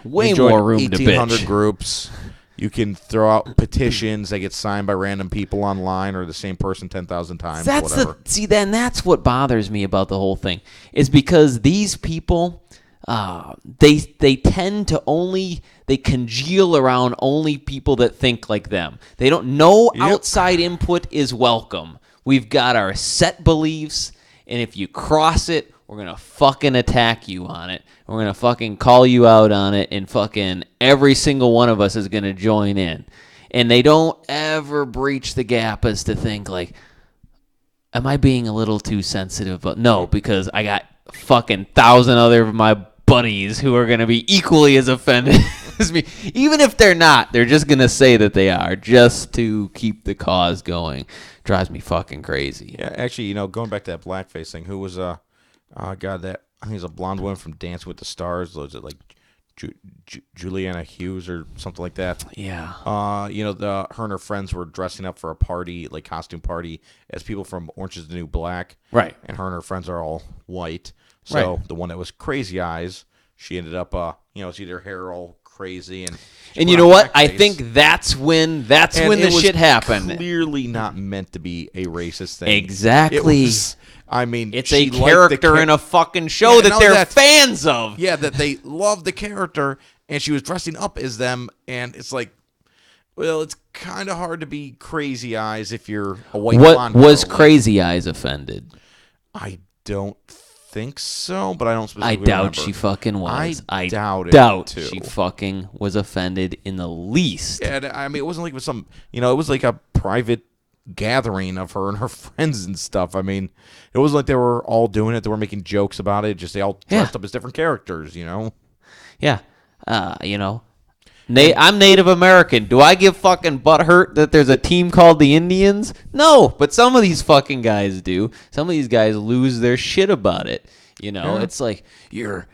media, you join more room to 1,800 bitch. groups. You can throw out petitions that get signed by random people online or the same person 10,000 times. Whatever. Then that's what bothers me about the whole thing is because these people, they tend to they congeal around only people that think like them. They don't know outside input is welcome. We've got our set beliefs, and if you cross it, we're going to fucking attack you on it. We're going to fucking call you out on it, and fucking every single one of us is going to join in. And they don't ever breach the gap as to think like, am I being a little too sensitive? But no, because I got fucking 1,000 other of my buddies who are going to be equally as offended as me. Even if they're not, they're just going to say that they are just to keep the cause going. Drives me fucking crazy. Yeah, actually, going back to that blackface thing, who was that I think he's a blonde woman from Dancing with the Stars. Was it like Juliana Hughes or something like that? Yeah. Her and her friends were dressing up for a party, like costume party, as people from Orange is the New Black. Right. And her and her friends are all white. So Right. the one that was Crazy Eyes, she ended up, it's either hair all crazy and you know what? I think that's when the shit happened. Clearly not meant to be a racist thing. Exactly. It's a character in a fucking show that they're fans of. Yeah, that they love the character, and she was dressing up as them, and it's like, Well, it's kind of hard to be Crazy Eyes if you're a white What blonde was girl. Crazy Eyes offended? I don't think so, but I don't I specifically doubt remember. she fucking was. I doubt it, doubt too. she fucking was offended in the least. Yeah, I mean, it wasn't like it was some, it was like a private gathering of her and her friends and stuff. I mean, it wasn't like they were all doing it. They were making jokes about it. Just they all dressed up as different characters, Yeah. I'm Native American. Do I give fucking butthurt that there's a team called the Indians? No, but some of these fucking guys do. Some of these guys lose their shit about it. It's like you're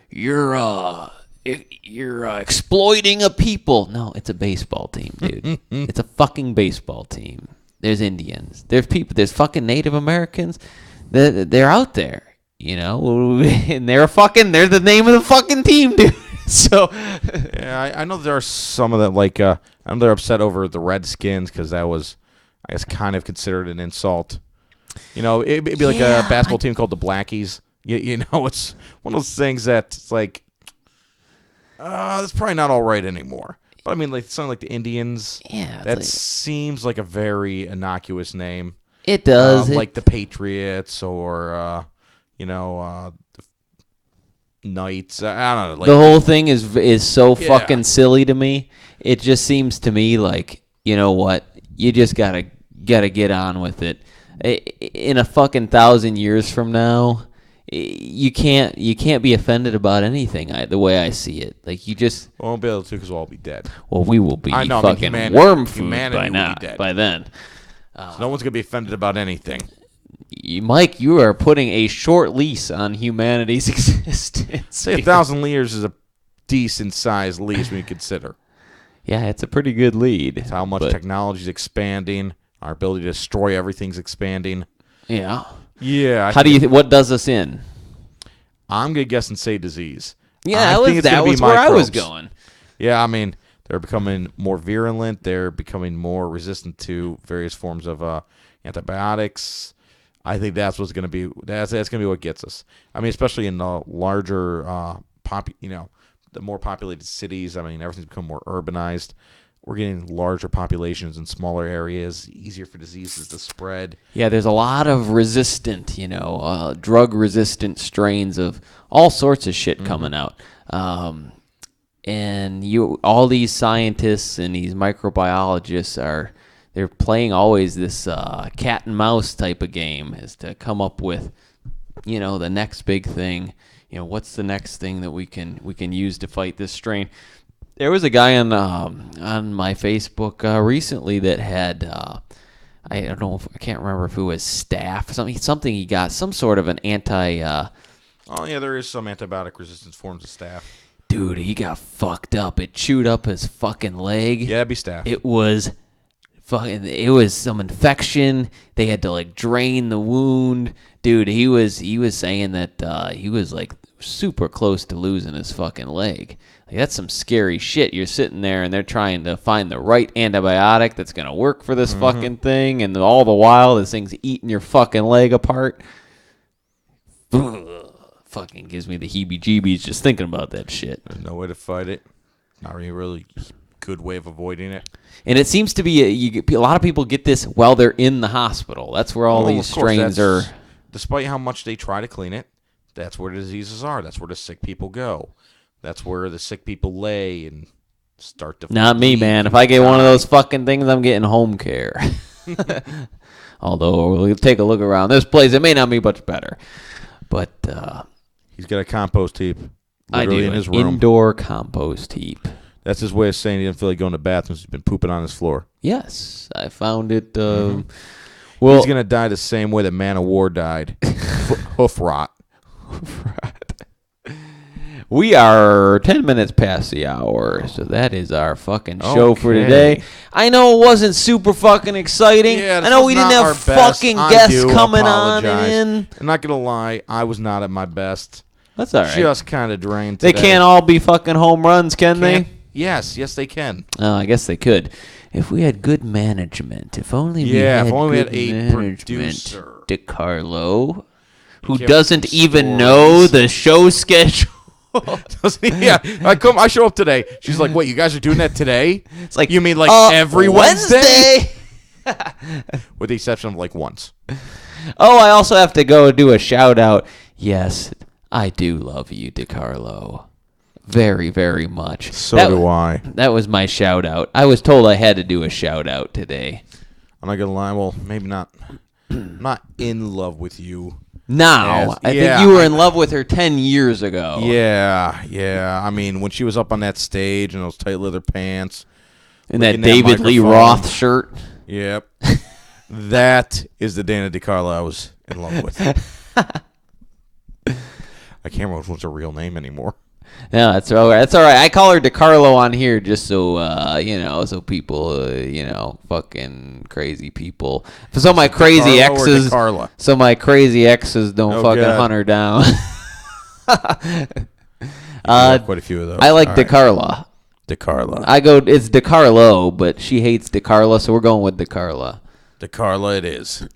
exploiting a people. No, it's a baseball team, dude. It's a fucking baseball team. There's Indians. There's people. There's fucking Native Americans. They're out there, and they're the name of the fucking team, dude. So, yeah, I know there are some of them, like, I know they're upset over the Redskins because that was, I guess, kind of considered an insult. It'd be like a basketball team called the Blackies. It's one of those things that's like, that's probably not all right anymore. But I mean, like something like the Indians, that seems like a very innocuous name. It does. Like the Patriots or, the Knights. I don't know. Like, the whole thing is so fucking silly to me. It just seems to me like, you know what? You just gotta get on with it. In a fucking 1,000 years from now, you can't be offended about anything. The way I see it, like you just won't be able to because we'll all be dead. Well, we will be fucking worm food by now. By then, so no one's gonna be offended about anything. Mike, you are putting a short lease on humanity's existence. Say 1,000 years is a decent sized lease when you consider. Yeah, it's a pretty good lead. It's how much technology is expanding. Our ability to destroy everything's expanding. Yeah. Yeah. How do you? What does us in? I'm gonna guess and say disease. Yeah, that was where I was going. Yeah, I mean they're becoming more virulent. They're becoming more resistant to various forms of antibiotics. I think that's what's going to be. That's going to be what gets us. I mean, especially in the larger, the more populated cities. I mean, everything's become more urbanized. We're getting larger populations in smaller areas. Easier for diseases to spread. Yeah, there's a lot of resistant, drug-resistant strains of all sorts of shit coming out. And all these scientists and these microbiologists they're playing always this cat and mouse type of game, is to come up with, the next big thing. What's the next thing that we can use to fight this strain? There was a guy on my Facebook recently that had I don't know, I can't remember if it was staph, something he got, some sort of an anti. Oh yeah, there is some antibiotic resistance forms of staph. Dude, he got fucked up. It chewed up his fucking leg. Yeah, it'd be staph. It was some infection. They had to like drain the wound. Dude, he was saying that he was like super close to losing his fucking leg. Like, that's some scary shit. You're sitting there and they're trying to find the right antibiotic that's gonna work for this fucking thing, and all the while this thing's eating your fucking leg apart. Fucking gives me the heebie-jeebies just thinking about that shit. There's no way to fight it. Not really good way of avoiding it. And it seems to be a lot of people get this while they're in the hospital. That's where all these strains are. Despite how much they try to clean it, that's where the diseases are. That's where the sick people go. That's where the sick people lay and start to. Not me, man. If I get one of those fucking things, I'm getting home care. Although we'll take a look around this place, it may not be much better. But he's got a compost heap. I do. In his room. Indoor compost heap. That's his way of saying he didn't feel like going to the bathroom. He's been pooping on his floor. Yes, I found it. Well, he's gonna die the same way that Man of War died. Hoof rot. We are 10 minutes past the hour, so that is our fucking show for today. I know it wasn't super fucking exciting. Yeah, I know we didn't have fucking guests coming on in. I'm not gonna lie, I was not at my best. That's all right. Just kind of drained today. They can't all be fucking home runs, can they? Yes, they can. I guess they could. If we had good management, if only we had a producer. DeCarlo, who doesn't even know the show schedule. Doesn't he? Yeah, I show up today. She's like, "Wait, you guys are doing that today?" It's like, you mean like every Wednesday? With the exception of like once. Oh, I also have to go do a shout out. Yes, I do love you, DeCarlo. Very, very much. So do I. That was my shout out. I was told I had to do a shout out today. I'm not gonna lie. Well, maybe not. I'm not in love with you. Now, I think you were in love with her 10 years ago. Yeah. I mean, when she was up on that stage in those tight leather pants. And that David Lee Roth shirt. Yep. That is the Dana DeCarlo I was in love with. I can't remember what's her real name anymore. No, that's all right. That's all right. I call her DeCarlo on here just so so people, fucking crazy people. So my crazy exes, don't fucking hunt her down. Quite a few of those. I like DeCarla. DeCarla. It's DeCarlo, but she hates DeCarla, so we're going with DeCarla. DeCarla it is.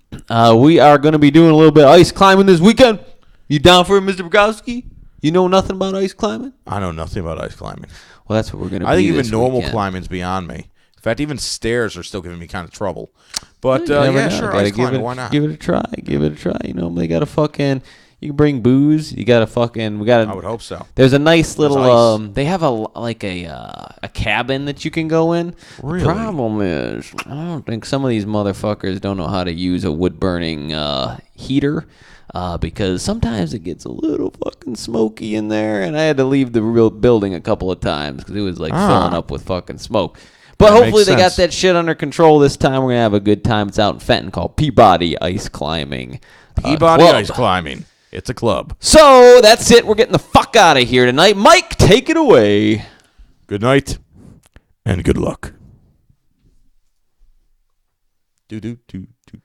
We are going to be doing a little bit of ice climbing this weekend. You down for it, Mr. Bukowski? You know nothing about ice climbing? I know nothing about ice climbing. Well, that's what we're going to be. I think even normal weekend. climbing's beyond me. In fact, even stairs are still giving me kind of trouble. But, sure, ice climbing, why not? Give it a try. They got a fucking... You can bring booze. You got to fucking... I would hope so. There's a nice little... They have a cabin that you can go in. Really? The problem is, I don't think some of these motherfuckers don't know how to use a wood-burning heater. Because sometimes it gets a little fucking smoky in there, and I had to leave the real building a couple of times because it was like filling up with fucking smoke. But hopefully they got that shit under control this time. We're gonna have a good time. It's out in Fenton called Peabody Ice Climbing. Peabody Ice Climbing. It's a club. So that's it. We're getting the fuck out of here tonight. Mike, take it away. Good night and good luck. Do do do do.